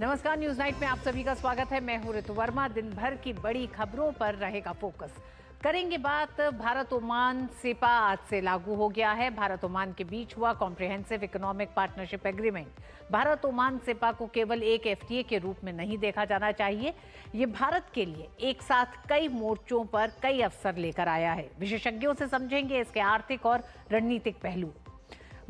नमस्कार, news night में आप सभी का स्वागत है। मैं हूं ऋतु वर्मा। दिन भर की बड़ी खबरों पर रहेगा फोकस। करेंगे बात भारत ओमान सेपा आज से लागू हो गया है। भारत ओमान के बीच हुआ comprehensive economic partnership agreement. Bharat Oman CEPA को केवल एक एफटीए के रूप में नहीं देखा जाना चाहिए। ये भारत के लिए एक साथ कई मोर्चों पर कई अवसर लेकर आया है। विशेषज्ञों से समझेंगे इसके आर्थिक और रणनीतिक पहलू।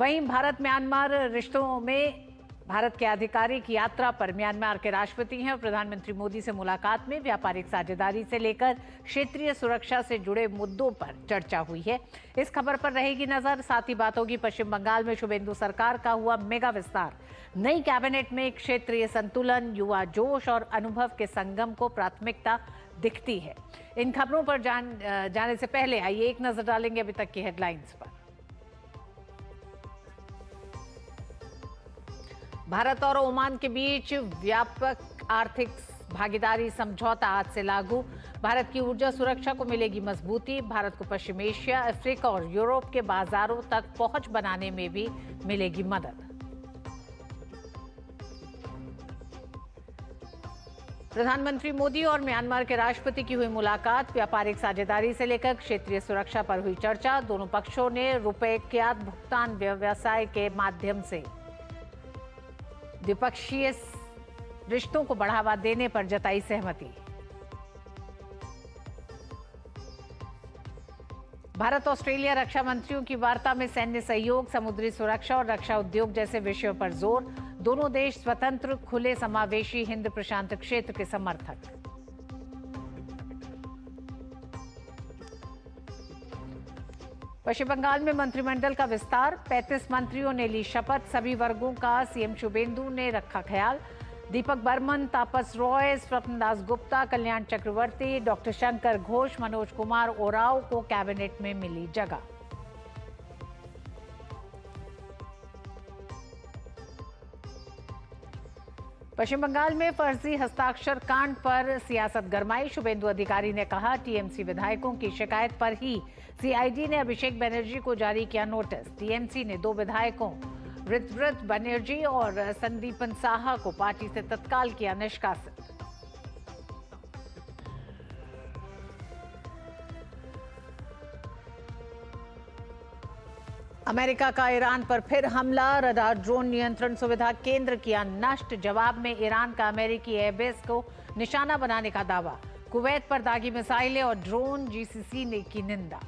वहीं भारत म्यांमार रिश्तों में भारत के आधिकारिक यात्रा पर म्यांमार के राष्ट्रपति हैं और प्रधानमंत्री मोदी से मुलाकात में व्यापारिक साझेदारी से लेकर क्षेत्रीय सुरक्षा से जुड़े मुद्दों पर चर्चा हुई है। इस खबर पर रहेगी नजर। साथ ही बात होगी पश्चिम बंगाल में शुभेंदु सरकार का हुआ मेगा विस्तार। नई कैबिनेट में क्षेत्रीय संतुलन, युवा जोश और अनुभव के संगम को प्राथमिकता दिखती है। इन खबरों पर जाने से पहले आइए एक नजर डालेंगे अभी तक की हेडलाइंस पर। भारत और ओमान के बीच व्यापक आर्थिक भागीदारी समझौता आज से लागू। भारत की ऊर्जा सुरक्षा को मिलेगी मजबूती। भारत को पश्चिम एशिया, अफ्रीका और यूरोप के बाजारों तक पहुंच बनाने में भी मिलेगी मदद। प्रधानमंत्री मोदी और म्यांमार के राष्ट्रपति की हुई मुलाकात। व्यापारिक साझेदारी से लेकर क्षेत्रीय सुरक्षा पर हुई चर्चा। दोनों पक्षों ने रुपए के भुगतान व्यवसाय के माध्यम से द्विपक्षीय रिश्तों को बढ़ावा देने पर जताई सहमति। भारत ऑस्ट्रेलिया रक्षा मंत्रियों की वार्ता में सैन्य सहयोग, समुद्री सुरक्षा और रक्षा उद्योग जैसे विषयों पर जोर। दोनों देश स्वतंत्र, खुले, समावेशी हिंद प्रशांत क्षेत्र के समर्थक। पश्चिम बंगाल में मंत्रिमंडल का विस्तार। 35 मंत्रियों ने ली शपथ। सभी वर्गों का सीएम शुभेंदु ने रखा ख्याल। दीपक बर्मन, तापस रॉय, स्वप्न दास गुप्ता, कल्याण चक्रवर्ती, डॉक्टर शंकर घोष, मनोज कुमार ओराव को कैबिनेट में मिली जगह। पश्चिम बंगाल में फर्जी हस्ताक्षर कांड पर सियासत गरमाई। शुभेंदु अधिकारी ने कहा, टीएमसी विधायकों की शिकायत पर ही सीआईडी ने अभिषेक बनर्जी को जारी किया नोटिस। टीएमसी ने 2 विधायकों ऋतव्रत बनर्जी और संदीपन साहा को पार्टी से तत्काल किया निष्कासित। अमेरिका का ईरान पर फिर हमला। रडार ड्रोन नियंत्रण सुविधा केंद्र किया नष्ट। जवाब में ईरान का अमेरिकी एयरबेस को निशाना बनाने का दावा। कुवैत पर दागी मिसाइलें और ड्रोन, जीसीसी ने की निंदा।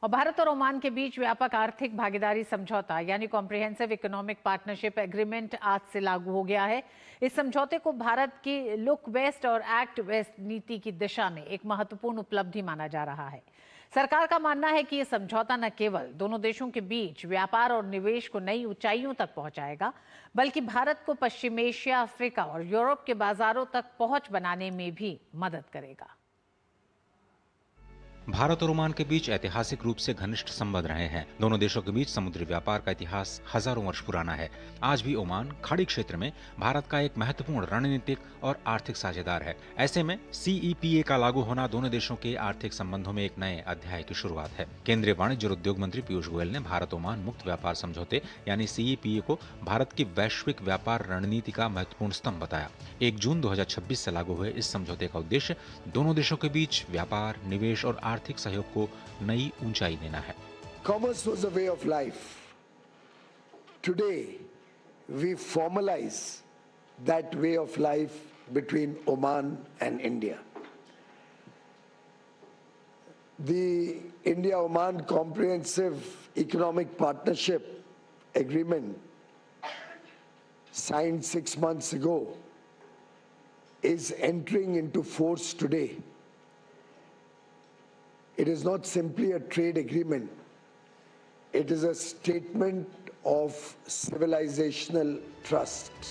और भारत और ओमान के बीच व्यापक आर्थिक भागीदारी समझौता यानी कॉम्प्रिहेंसिव इकोनॉमिक पार्टनरशिप एग्रीमेंट आज से लागू हो गया है। इस समझौते को भारत की लुक वेस्ट और एक्ट वेस्ट नीति की दिशा में एक महत्वपूर्ण उपलब्धि माना जा रहा है। सरकार का मानना है कि यह समझौता न केवल दोनों देशों के बीच व्यापार और निवेश को नई ऊंचाइयों तक पहुंचाएगा, बल्कि भारत को पश्चिम एशिया, अफ्रीका और यूरोप के बाजारों तक पहुंच बनाने में भी मदद करेगा। भारत और ओमान के बीच ऐतिहासिक रूप से घनिष्ठ संबंध रहे हैं। दोनों देशों के बीच समुद्री व्यापार का इतिहास हजारों वर्ष पुराना है। आज भी ओमान खाड़ी क्षेत्र में भारत का एक महत्वपूर्ण रणनीतिक और आर्थिक साझेदार है। ऐसे में सीईपीए का लागू होना दोनों देशों के आर्थिक संबंधों में एक नए अध्याय की शुरुआत है। केंद्रीय वाणिज्य और उद्योग मंत्री पीयूष गोयल ने भारत ओमान मुक्त व्यापार समझौते यानी सीईपीए को भारत की वैश्विक व्यापार रणनीति का महत्वपूर्ण स्तंभ बताया। 1 जून 2026 से लागू हुए इस समझौते का उद्देश्य दोनों देशों के बीच व्यापार, निवेश और आर्थिक सहयोग को नई ऊंचाई देना है। Commerce was a way of life. Today, we formalize that way of life between Oman and India. The India-Oman Comprehensive Economic Partnership Agreement, signed 6 months ago, is entering into force today. It is not simply a trade agreement. It is a statement of civilizational trust.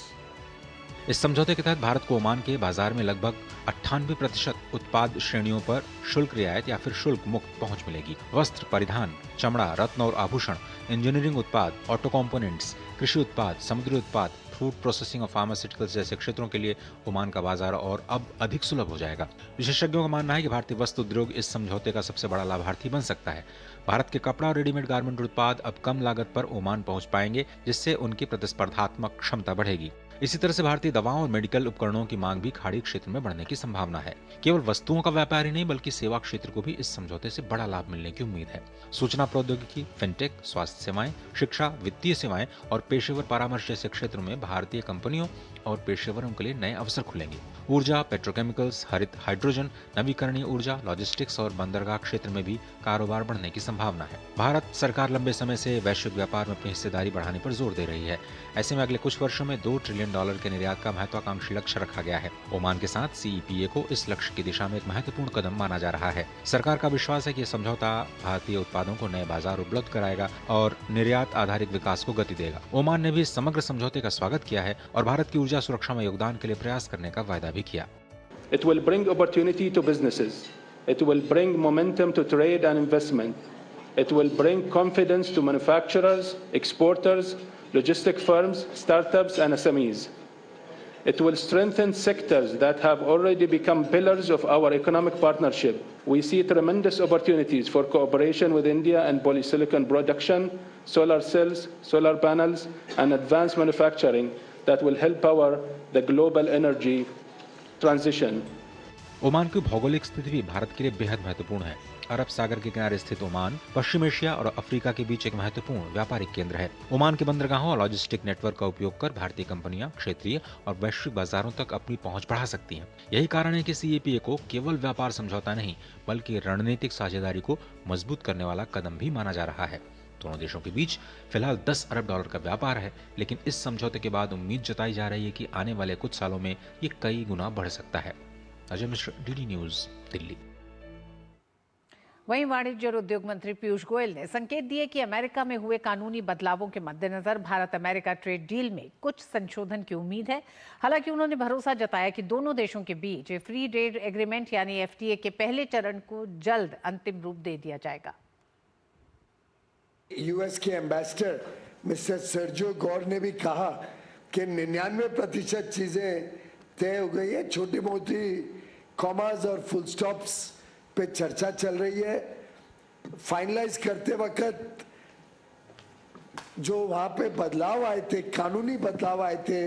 इस समझौते के तहत भारत को Oman के बाजार में लगभग 98% उत्पाद श्रेणियों पर शुल्क रियायत या फिर शुल्क मुक्त पहुंच मिलेगी। वस्त्र, परिधान, चमड़ा, रत्न और आभूषण, इंजीनियरिंग उत्पाद, ऑटो कंपोनेंट्स, कृषि उत्पाद, समुद्री उत्पाद, फूड प्रोसेसिंग और फार्मास्यूटिकल्स जैसे क्षेत्रों के लिए ओमान का बाजार और अब अधिक सुलभ हो जाएगा। विशेषज्ञों का मानना है कि भारतीय वस्त्र उद्योग इस समझौते का सबसे बड़ा लाभार्थी बन सकता है। भारत के कपड़ा और रेडीमेड गारमेंट उत्पाद अब कम लागत पर ओमान पहुंच पाएंगे, जिससे उनकी प्रतिस्पर्धात्मक क्षमता बढ़ेगी। इसी तरह से भारतीय दवाओं और मेडिकल उपकरणों की मांग भी खाड़ी क्षेत्र में बढ़ने की संभावना है। केवल वस्तुओं का व्यापार ही नहीं बल्कि सेवा क्षेत्र को भी इस समझौते से बड़ा लाभ मिलने की उम्मीद है। सूचना प्रौद्योगिकी, फिनटेक, स्वास्थ्य सेवाएं, शिक्षा, वित्तीय सेवाएं और पेशेवर परामर्श जैसे क्षेत्रों में भारतीय कंपनियों और पेशेवरों के लिए नए अवसर खुलेंगे। ऊर्जा, पेट्रोकेमिकल्स, हरित हाइड्रोजन, नवीकरणीय ऊर्जा, लॉजिस्टिक्स और बंदरगाह क्षेत्र में भी कारोबार बढ़ने की संभावना है। भारत सरकार लंबे समय से वैश्विक व्यापार में अपनी हिस्सेदारी बढ़ाने पर जोर दे रही है। ऐसे में अगले कुछ वर्षों में $2 ट्रिलियन के निर्यात का महत्वाकांक्षी लक्ष्य रखा गया है। ओमान के साथ CEPA को इस लक्ष्य की दिशा में एक महत्वपूर्ण कदम माना जा रहा है। सरकार का विश्वास है कि यह समझौता भारतीय उत्पादों को नए बाजार उपलब्ध कराएगा और निर्यात आधारित विकास को गति देगा। ओमान ने भी इस समग्र समझौते का स्वागत किया है और भारत की ऊर्जा सुरक्षा में योगदान के लिए प्रयास करने का वायदा भी किया। It will bring opportunity to businesses. It will bring momentum to trade and investment. It will bring confidence to manufacturers, exporters, logistic firms, startups and SMEs. It will strengthen sectors that have already become pillars of our economic partnership. We see tremendous opportunities for cooperation with India in polysilicon production, solar cells, solar panels, and advanced manufacturing that will help power the global energy transition. Oman की भौगोलिक स्थिति भी भारत के लिए बेहद महत्वपूर्ण है। अरब सागर के किनारे स्थित ओमान पश्चिम एशिया और अफ्रीका के बीच एक महत्वपूर्ण व्यापारिक केंद्र है। ओमान के बंदरगाहों और लॉजिस्टिक नेटवर्क का उपयोग कर भारतीय कंपनियां क्षेत्रीय और वैश्विक बाजारों तक अपनी पहुंच बढ़ा सकती हैं। यही कारण है कि CEPA को केवल व्यापार समझौता नहीं बल्कि रणनीतिक साझेदारी को मजबूत करने वाला कदम भी माना जा रहा है। दोनों देशों के बीच फिलहाल $10 अरब का व्यापार है, लेकिन इस समझौते के बाद उम्मीद जताई जा रही है कि आने वाले कुछ सालों में ये कई गुना बढ़ सकता है। Ajay Mishra, DD news, Delhi. वहीं वाणिज्य और उद्योग मंत्री पीयूष गोयल ने संकेत दिए कि अमेरिका में हुए कानूनी बदलावों के मद्देनजर भारत अमेरिका ट्रेड डील में कुछ संशोधन की उम्मीद है। हालांकि उन्होंने भरोसा जताया कि दोनों देशों के बीच फ्री ट्रेड एग्रीमेंट यानी FTA के पहले चरण को जल्द अंतिम रूप दे दिया जाएगा। US के एम्बेसडर मिस्टर सर्जियो गौर ने भी कहा कि 99% चीजें तय हो गई है। छोटी मोटी कॉमास और फुल स्टॉप्स पे चर्चा चल रही है। फाइनलाइज करते वक्त जो वहां पे बदलाव आए थे, कानूनी बदलाव आए थे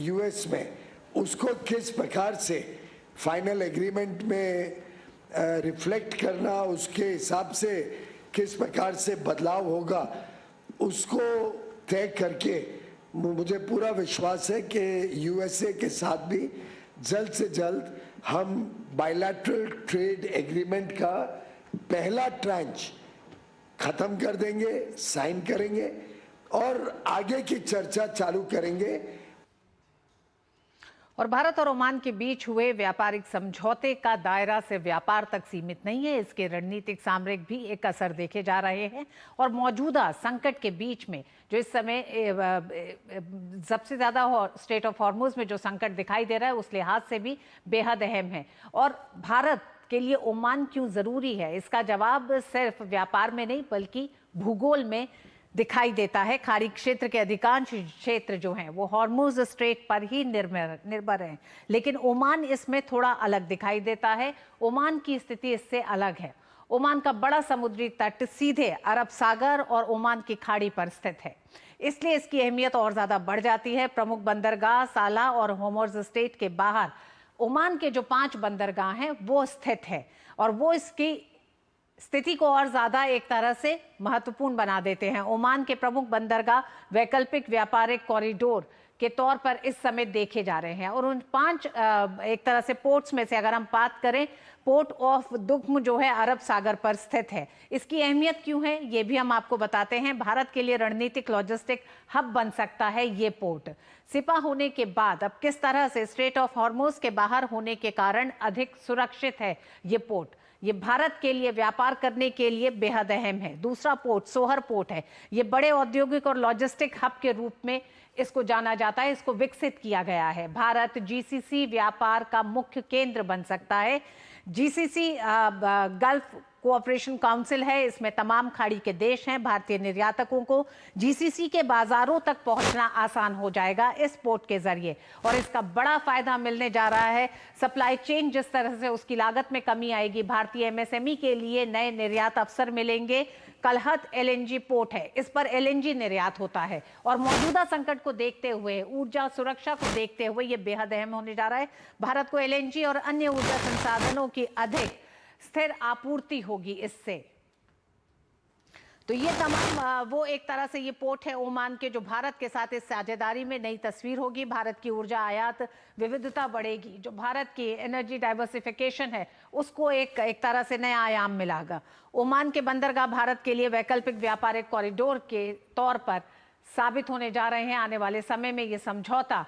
US में, उसको किस प्रकार से फाइनल एग्रीमेंट में रिफ्लेक्ट करना, उसके हिसाब से किस प्रकार से बदलाव होगा, उसको तय करके मुझे पूरा विश्वास है कि USA के साथ भी जल्द से जल्द हम बायलैटरल ट्रेड एग्रीमेंट का पहला ट्रांच खत्म कर देंगे, साइन करेंगे और आगे की चर्चा चालू करेंगे। और भारत और ओमान के बीच हुए व्यापारिक समझौते का दायरा से व्यापार तक सीमित नहीं है, इसके रणनीतिक सामरिक भी एक असर देखे जा रहे हैं और मौजूदा संकट के बीच में जो इस समय सबसे ज़्यादा स्ट्रेट ऑफ हॉर्मुज में जो संकट दिखाई दे रहा है उस लिहाज से भी बेहद अहम है। और भारत के लिए ओमान क्यों ज़रूरी है, इसका जवाब सिर्फ व्यापार में नहीं बल्कि भूगोल में दिखाई देता है। खाड़ी क्षेत्र के अधिकांश क्षेत्र जो हैं वो हॉर्मुज स्ट्रेट पर ही निर्भर हैं, लेकिन ओमान इसमें थोड़ा अलग दिखाई देता है। ओमान की स्थिति इससे अलग है। ओमान का बड़ा समुद्री तट सीधे अरब सागर और ओमान की खाड़ी पर स्थित है, इसलिए इसकी अहमियत और ज़्यादा बढ़ जाती है। प्रमुख बंदरगाह साला और हॉर्मुज स्ट्रेट के बाहर ओमान के जो 5 बंदरगाह हैं वो स्थित है और वो इसकी स्थिति को और ज्यादा एक तरह से महत्वपूर्ण बना देते हैं। ओमान के प्रमुख बंदरगाह वैकल्पिक व्यापारिक कॉरिडोर के तौर पर इस समय देखे जा रहे हैं और उन 5 एक तरह से पोर्ट्स में से अगर हम बात करें, पोर्ट ऑफ दुख्म जो है अरब सागर पर स्थित है। इसकी अहमियत क्यों है ये भी हम आपको बताते हैं। भारत के लिए रणनीतिक लॉजिस्टिक हब बन सकता है ये पोर्ट। सिपा होने के बाद अब किस तरह से स्ट्रेट ऑफ हॉर्मुज के बाहर होने के कारण अधिक सुरक्षित है ये पोर्ट, ये भारत के लिए व्यापार करने के लिए बेहद अहम है। दूसरा पोर्ट सोहर पोर्ट है। ये बड़े औद्योगिक और लॉजिस्टिक हब के रूप में इसको जाना जाता है, इसको विकसित किया गया है। भारत GCC व्यापार का मुख्य केंद्र बन सकता है। GCC गल्फ कोऑपरेशन काउंसिल है, इसमें तमाम खाड़ी के देश हैं। भारतीय निर्यातकों को जीसीसी के बाजारों तक पहुंचना आसान हो जाएगा इस पोर्ट के जरिए, और इसका बड़ा फायदा मिलने जा रहा है। सप्लाई चेन जिस तरह से उसकी लागत में कमी आएगी, भारतीय एमएसएमई के लिए नए निर्यात अवसर मिलेंगे। कलहत एलएनजी पोर्ट है, इस पर एलएनजी निर्यात होता है, और मौजूदा संकट को देखते हुए, ऊर्जा सुरक्षा को देखते हुए ये बेहद अहम होने जा रहा है। भारत को एलएनजी और अन्य ऊर्जा संसाधनों की अधिक स्थिर आपूर्ति होगी इससे। तो ये तमाम वो एक तरह से ये पोर्ट है ओमान के, जो भारत के साथ इस साझेदारी में नई तस्वीर होगी। भारत की ऊर्जा आयात विविधता बढ़ेगी, जो भारत की एनर्जी डाइवर्सिफिकेशन है उसको एक तरह से नया आयाम मिलेगा। ओमान के बंदरगाह भारत के लिए वैकल्पिक व्यापारिक कॉरिडोर के तौर पर साबित होने जा रहे हैं। आने वाले समय में ये समझौता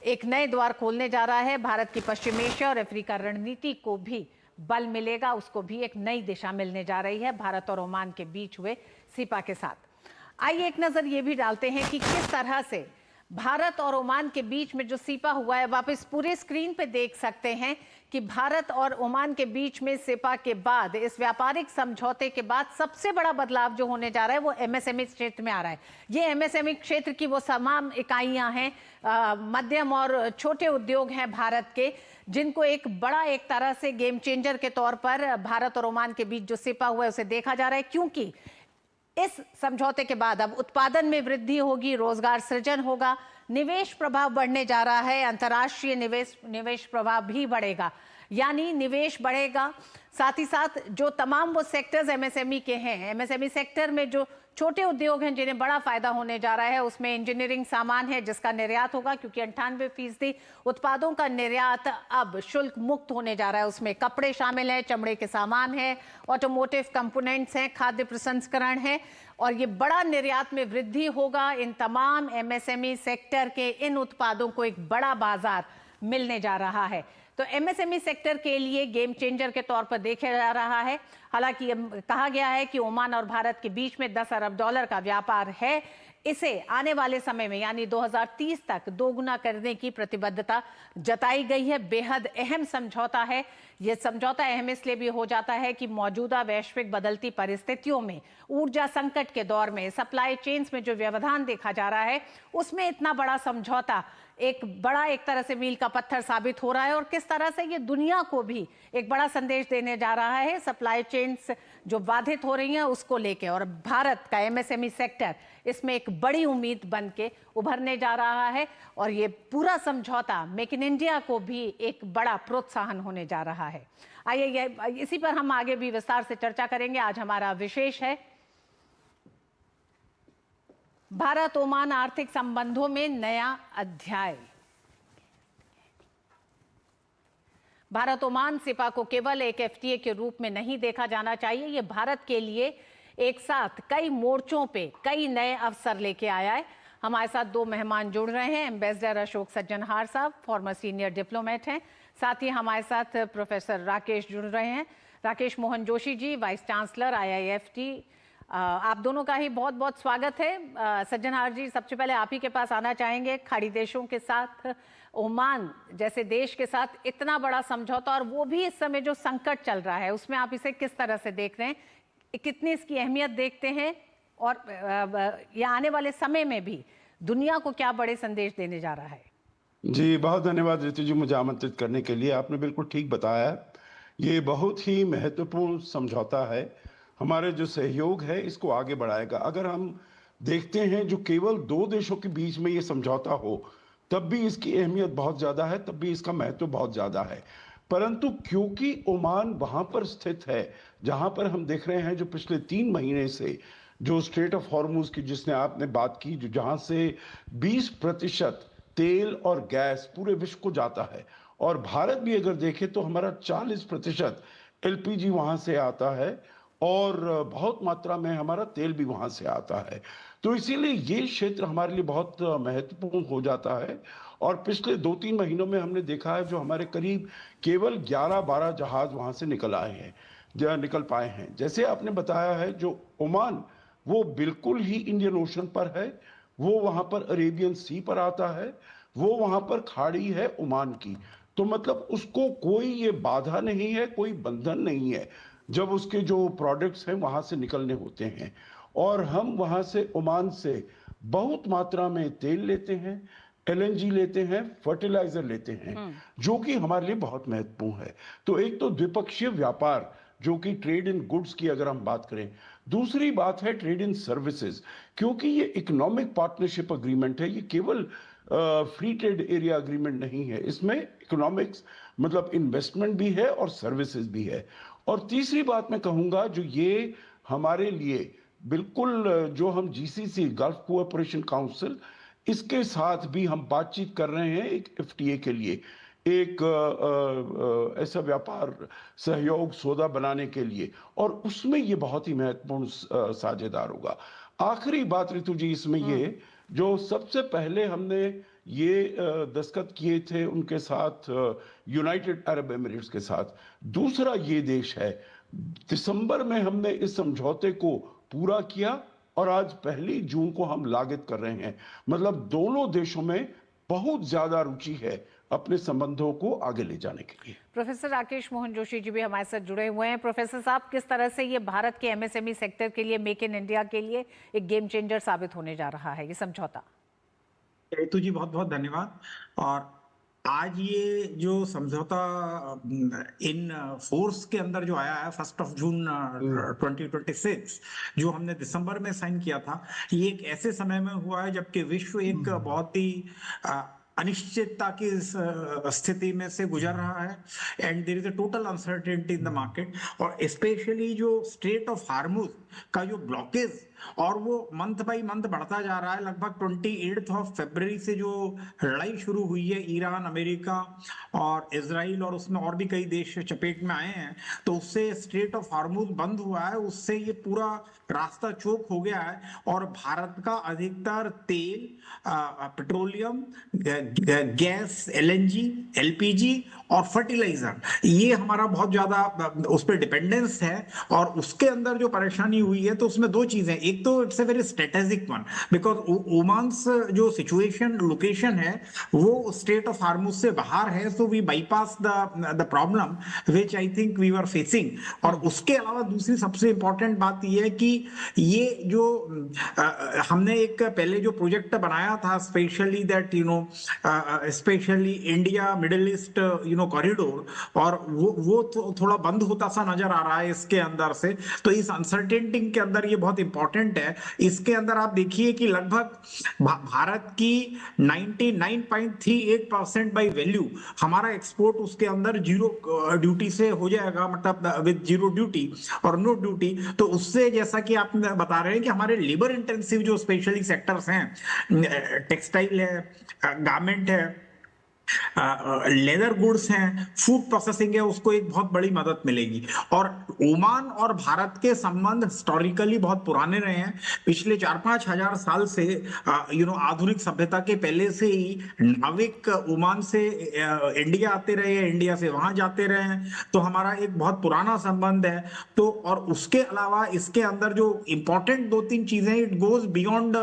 एक नए द्वार खोलने जा रहा है। भारत की पश्चिम एशिया और अफ्रीका रणनीति को भी बल मिलेगा, उसको भी एक नई दिशा मिलने जा रही है भारत और ओमान के बीच हुए सीपा के साथ। आइए एक नजर ये भी डालते हैं कि किस तरह से भारत और ओमान के बीच में जो सीपा हुआ है, आप इस पूरे स्क्रीन पे देख सकते हैं कि भारत और ओमान के बीच में सीपा के बाद, इस व्यापारिक समझौते के बाद सबसे बड़ा बदलाव जो होने जा रहा है वो एमएसएमई क्षेत्र में आ रहा है। ये एमएसएमई क्षेत्र की वो तमाम इकाइयां हैं, मध्यम और छोटे उद्योग हैं भारत के, जिनको एक बड़ा एक तरह से गेम चेंजर के तौर पर भारत और ओमान के बीच जो सीपा हुआ है उसे देखा जा रहा है। क्योंकि इस समझौते के बाद अब उत्पादन में वृद्धि होगी, रोजगार सृजन होगा, निवेश प्रभाव बढ़ने जा रहा है, अंतर्राष्ट्रीय निवेश प्रभाव भी बढ़ेगा, यानी निवेश बढ़ेगा। साथ ही साथ जो तमाम वो सेक्टर्स एमएसएमई के हैं, एमएसएमई सेक्टर में जो छोटे उद्योग हैं जिन्हें बड़ा फायदा होने जा रहा है, उसमें इंजीनियरिंग सामान है जिसका निर्यात होगा, क्योंकि 98% उत्पादों का निर्यात अब शुल्क मुक्त होने जा रहा है। उसमें कपड़े शामिल हैं, चमड़े के सामान है, ऑटोमोटिव कंपोनेंट्स हैं, खाद्य प्रसंस्करण है, और ये बड़ा निर्यात में वृद्धि होगा। इन तमाम एमएसएमई सेक्टर के इन उत्पादों को एक बड़ा बाजार मिलने जा रहा है। तो एमएसएमई सेक्टर के लिए गेम चेंजर के तौर पर देखा जा रहा है। हालांकि कहा गया है कि ओमान और भारत के बीच में 10 अरब डॉलर का व्यापार है। इसे आने वाले समय में यानी 2030 तक दोगुना करने की प्रतिबद्धता जताई गई है। बेहद अहम समझौता है। यह समझौता अहम इसलिए भी हो जाता है कि मौजूदा वैश्विक बदलती परिस्थितियों में, ऊर्जा संकट के दौर में, सप्लाई चेन्स में जो व्यवधान देखा जा रहा है, उसमें इतना बड़ा समझौता एक बड़ा एक तरह से मील का पत्थर साबित हो रहा है, और किस तरह से ये दुनिया को भी एक बड़ा संदेश देने जा रहा है सप्लाई चेन्स जो बाधित हो रही हैं उसको लेके। और भारत का एमएसएमई सेक्टर इसमें एक बड़ी उम्मीद बन के उभरने जा रहा है, और ये पूरा समझौता मेक इन इंडिया को भी एक बड़ा प्रोत्साहन होने जा रहा है। आइए इसी पर हम आगे भी विस्तार से चर्चा करेंगे। आज हमारा विशेष है भारत ओमान आर्थिक संबंधों में नया अध्याय। भारत ओमान सीपा को केवल एक एफटीए के रूप में नहीं देखा जाना चाहिए। ये भारत के लिए एक साथ कई मोर्चों पे कई नए अवसर लेके आया है। हमारे साथ दो मेहमान जुड़ रहे हैं। एम्बेसडर अशोक सज्जनहार साहब, फॉर्मर सीनियर डिप्लोमेट हैं। साथ ही हमारे साथ प्रोफेसर राकेश जुड़ रहे हैं, Rakesh Mohan Joshi ji, vice chancellor IIFT। आप दोनों का ही बहुत बहुत स्वागत है। सज्जनहार जी, सबसे पहले आप ही के पास आना चाहेंगे। खाड़ी देशों के साथ ओमान जैसे देश के साथ इतना बड़ा समझौता, और वो भी इस समय जो संकट चल रहा है उसमें आप इसे किस तरह से देख रहे हैं, कितनी इसकी अहमियत देखते हैं, और ये आने वाले समय में भी दुनिया को क्या बड़े संदेश देने जा रहा है? जी, बहुत धन्यवाद ऋतु जी, मुझे आमंत्रित करने के लिए। आपने बिल्कुल ठीक बताया, ये बहुत ही महत्वपूर्ण समझौता है। हमारे जो सहयोग है इसको आगे बढ़ाएगा। अगर हम देखते हैं जो केवल दो देशों के बीच में ये समझौता हो तब भी इसकी अहमियत बहुत ज़्यादा है, तब भी इसका महत्व बहुत ज़्यादा है। परंतु क्योंकि ओमान वहाँ पर स्थित है जहाँ पर हम देख रहे हैं जो पिछले 3 महीने से जो स्ट्रेट ऑफ हॉर्मुज की जिसने आपने बात की, जो जहाँ से 20% तेल और गैस पूरे विश्व को जाता है, और भारत भी अगर देखें तो हमारा 40% LPG वहाँ से आता है, और बहुत मात्रा में हमारा तेल भी वहाँ से आता है। तो इसीलिए ये क्षेत्र हमारे लिए बहुत महत्वपूर्ण हो जाता है। और पिछले 2-3 महीनों में हमने देखा है जो हमारे करीब केवल 11-12 जहाज वहाँ से निकल पाए हैं। जैसे आपने बताया है, जो ओमान वो बिल्कुल ही इंडियन ओशन पर है, वो वहाँ पर अरेबियन सी पर आता है, वो वहाँ पर खाड़ी है ओमान की। तो मतलब उसको कोई ये बाधा नहीं है, कोई बंधन नहीं है। जब उसके जो प्रोडक्ट्स हैं वहाँ से निकलने होते हैं, और हम वहाँ से ओमान से बहुत मात्रा में तेल लेते हैं, एलएनजी लेते हैं, फर्टिलाइजर लेते हैं, जो कि हमारे लिए बहुत महत्वपूर्ण है। तो एक तो द्विपक्षीय व्यापार जो कि ट्रेड इन गुड्स की अगर हम बात करें, दूसरी बात है ट्रेड इन सर्विसेज, क्योंकि ये इकोनॉमिक पार्टनरशिप अग्रीमेंट है, ये केवल फ्री ट्रेड एरिया अग्रीमेंट नहीं है, इसमें इकोनॉमिक्स मतलब इन्वेस्टमेंट भी है और सर्विसेज भी है। और तीसरी बात मैं कहूँगा जो ये हमारे लिए बिल्कुल जो हम जीसीसी गल्फ कोऑपरेशन काउंसिल इसके साथ भी हम बातचीत कर रहे हैं एक एफटीए के लिए, एक ऐसा व्यापार सहयोग सौदा बनाने के लिए, और उसमें ये बहुत ही महत्वपूर्ण साझेदार होगा। आखिरी बात ऋतु जी इसमें ये जो सबसे पहले हमने ये दस्तखत किए थे उनके साथ यूनाइटेड अरब एमिरेट्स के साथ, दूसरा ये देश है। दिसंबर में हमने इस समझौते को पूरा किया और आज 1 जून को हम लागत कर रहे हैं। मतलब दोनों देशों में बहुत ज्यादा रुचि है अपने संबंधों को आगे ले जाने के लिए। प्रोफेसर राकेश मोहन जोशी जी भी हमारे साथ जुड़े हुए हैं। प्रोफेसर साहब, किस तरह से ये भारत के एमएसएमई सेक्टर के लिए, मेक इन इंडिया के लिए एक गेम चेंजर साबित होने जा रहा है ये समझौता? ऋतु जी बहुत बहुत धन्यवाद। और आज ये जो समझौता इन फोर्स के अंदर जो आया है 1 जून 2026, जो हमने दिसंबर में साइन किया था, ये एक ऐसे समय में हुआ है जबकि विश्व एक बहुत ही अनिश्चितता की स्थिति में से गुजर रहा है, and there is a total uncertainty in the market. और स्पेशली जो स्ट्रेट ऑफ हार्मुज का जो ब्लॉकेज और वो मंथ बाई मंथ बढ़ता जा रहा है। लगभग 28 फरवरी से जो लड़ाई शुरू हुई है ईरान, अमेरिका और इजराइल, और उसमें और भी कई देश चपेट में आए हैं, तो उससे स्ट्रेट ऑफ हार्मुज बंद हुआ है, उससे ये पूरा रास्ता चौक हो गया है। और भारत का अधिकतर तेल, पेट्रोलियम, गैस, एलएनजी, एलपीजी और फर्टिलाइजर, ये हमारा बहुत ज्यादा उस पर डिपेंडेंस है। और उसके अंदर जो परेशानी हुई है तो उसमें दो चीजें, एक तो it's a very strategic one, because Oman's जो सिचुएशन लोकेशन है वो स्टेट ऑफ हार्मुज से बाहर है, so we bypass the problem which I think we were facing. और उसके अलावा दूसरी सबसे इंपॉर्टेंट बात यह है कि ये जो हमने एक पहले जो प्रोजेक्ट बनाया था, specially that specially India middle east corridor, और वो थोड़ा बंद होता सा नजर आ रहा है इसके अंदर से। तो इस अनसर्टेनिटी के अंदर ये बहुत इंपॉर्टेंट है। इसके अंदर आप देखिए कि लगभग भारत की 99.38% बाई वैल्यू हमारा एक्सपोर्ट उसके अंदर जीरो ड्यूटी से हो जाएगा, मतलब विद जीरो ड्यूटी और नो ड्यूटी। तो उससे जैसा कि आप बता रहे हैं कि हमारे लेबर इंटेंसिव जो स्पेशली सेक्टर्स हैं, टेक्सटाइल है, गारमेंट है, लेदर गुड्स हैं, फूड प्रोसेसिंग है, उसको एक बहुत बड़ी मदद मिलेगी। और ओमान और भारत के संबंध हिस्टोरिकली बहुत पुराने रहे हैं। पिछले 4-5 हजार साल से आधुनिक सभ्यता के पहले से ही नाविक ओमान से इंडिया आते रहे हैं, इंडिया से वहां जाते रहे हैं, तो हमारा एक बहुत पुराना संबंध है। तो और उसके अलावा इसके अंदर जो इंपॉर्टेंट 2-3 चीजें, it goes beyond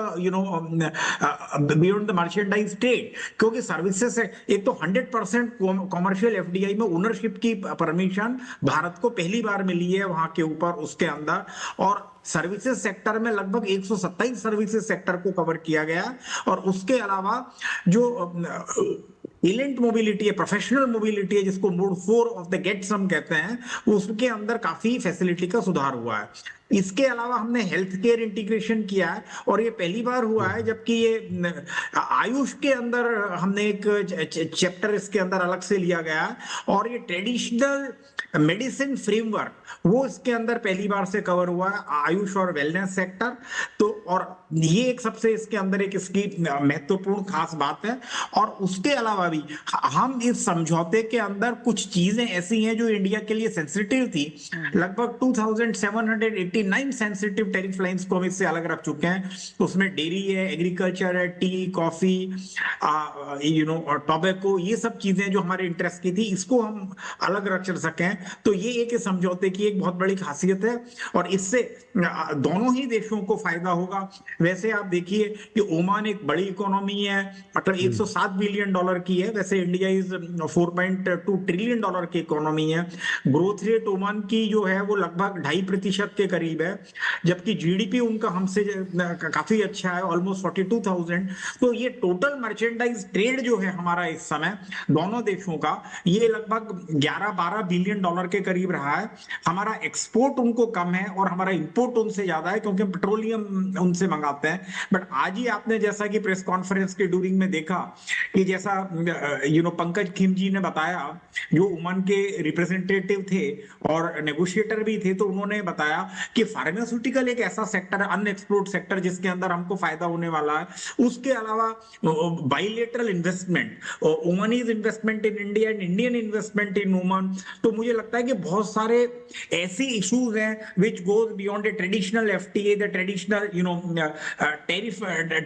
beyond the merchandise trade, क्योंकि सर्विसेज है। एक तो 100% कॉमर्शियल एफडीआई में ओनरशिप की परमिशन भारत को पहली बार मिली है वहां के ऊपर, उसके अंदर। और सर्विसेज सेक्टर में लगभग 127 सर्विसेज सेक्टर को कवर किया गया। और उसके अलावा जो इलेंट मोबिलिटी है, प्रोफेशनल मोबिलिटी है, जिसको मोड 4 ऑफ द गेट्स हम कहते हैं, उसके अंदर काफी फैसिलिटी का सुधार हुआ है। इसके अलावा हमने हेल्थ केयर इंटीग्रेशन किया है, और ये पहली बार हुआ है, जबकि ये आयुष के अंदर हमने एक चैप्टर इसके अंदर अलग से लिया गया है। और ये ट्रेडिशनल मेडिसिन फ्रेमवर्क वो इसके अंदर पहली बार से कवर हुआ है, आयुष और वेलनेस सेक्टर। तो और ये एक सबसे इसके अंदर एक इसकी महत्वपूर्ण खास बात है। और उसके अलावा भी हम इस समझौते के अंदर कुछ चीजें ऐसी हैं जो इंडिया के लिए सेंसिटिव थी। लगभग 2789 49 सेंसिटिव टेरिफ लाइंस को हम इससे अलग रख चुके हैं। उसमें डेयरी है, एग्रीकल्चर है, टी, कॉफी, और टोबैको, ये सब चीजें जो हमारे इंटरेस्ट की थी, इसको हम अलग रख सकें। तो ये एक समझौते की एक बहुत बड़ी खासियत है और इससे दोनों ही देशों को फायदा होगा। वैसे आप देखिए कि ओमान एक बड़ी इकोनॉमी है, मतलब 107 बिलियन डॉलर की है। वैसे इंडिया इज 4.2 ट्रिलियन डॉलर की इकोनॉमी है। ग्रोथ रेट ओमान की जो है वो लगभग 2.5% के करीब है, जबकि जीडीपी उनका हमसे काफी अच्छा है, ऑलमोस्ट 42,000। तो ये टोटल मर्चेंडाइज ट्रेड जो है हमारा इस समय दोनों देशों का, ये लगभग 11-12 बिलियन डॉलर के करीब रहा है। हमारा एक्सपोर्ट उनको कम है और हमारा इंपोर्ट उनसे ज्यादा है, क्योंकि हम पेट्रोलियम उनसे मंगाते हैं। बट आज ही आपने जैसा कि प्रेस कॉन्फ्रेंस के ड्यूरिंग में देखा कि जैसा पंकज खिमजी ने बताया, जो ओमान के रिप्रेजेंटेटिव थे और नेगोशिएटर भी थे, तो उन्होंने बताया कि फार्मास्यूटिकल एक ऐसा सेक्टर है, अनएक्सप्लोर्ड सेक्टर, जिसके अंदर हमको फायदा होने वाला है। उसके अलावा bilateral investment, Omanis investment in India and Indian investment in Oman. तो मुझे लगता है कि बहुत सारे ऐसी इश्यूज हैं which goes beyond A traditional FTA, the traditional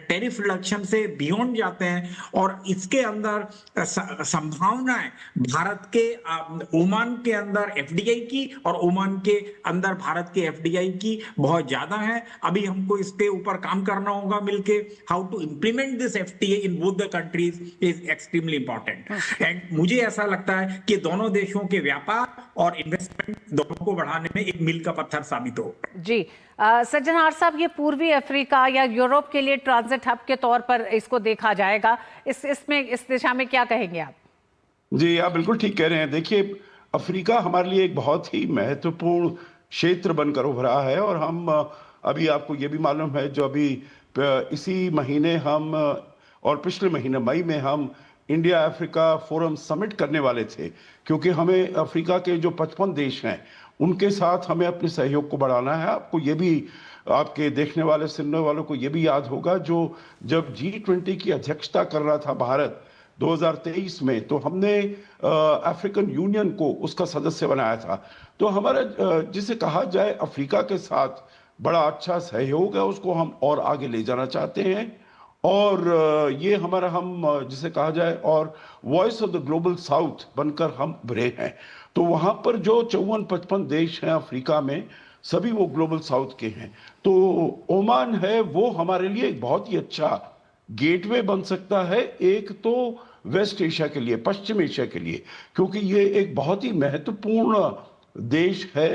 tariff reduction से बियॉन्ड जाते हैं, और इसके अंदर संभावनाएं भारत के ओमान के अंदर एफडीआई की और ओमान के अंदर भारत के एफडीआई की बहुत ज्यादा है। अभी हमको इसके ऊपर काम करना होगा मिलके। How to implement this FTA in both the countries is extremely important. And मुझे ऐसा लगता है कि दोनों देशों के व्यापार और इन्वेस्टमेंट दोनों को बढ़ाने में एक मील का पत्थर साबित हो। जी सज्जनहार साहब, ये पूर्वी अफ्रीका या यूरोप के लिए ट्रांजिट हब के तौर पर इसको देखा जाएगा, इस दिशा में क्या कहेंगे आप? जी, आप बिल्कुल ठीक कह रहे हैं। देखिए, अफ्रीका हमारे लिए एक बहुत ही महत्वपूर्ण क्षेत्र बनकर उभरा है, और हम अभी आपको ये भी मालूम है, जो अभी इसी महीने हम और पिछले महीने मई में हम इंडिया अफ्रीका फोरम समिट करने वाले थे, क्योंकि हमें अफ्रीका के जो 55 देश हैं उनके साथ हमें अपने सहयोग को बढ़ाना है। आपको ये भी, आपके देखने वाले सुनने वालों को ये भी याद होगा, जो जब G20 की अध्यक्षता कर रहा था भारत 2023 में, तो हमने अफ्रीकन यूनियन को उसका सदस्य बनाया था। तो हमारा जिसे कहा जाए अफ्रीका के साथ बड़ा अच्छा सहयोग है, उसको हम और आगे ले जाना चाहते हैं। और ये हमारा, हम जिसे कहा जाए, और voice of the global south बनकर हम उभरे हैं। तो वहाँ पर जो 54-55 देश हैं अफ्रीका में, सभी वो ग्लोबल साउथ के हैं। तो ओमान है वो हमारे लिए एक बहुत ही अच्छा गेटवे बन सकता है, एक तो वेस्ट एशिया के लिए, पश्चिम एशिया के लिए, क्योंकि ये एक बहुत ही महत्वपूर्ण देश है।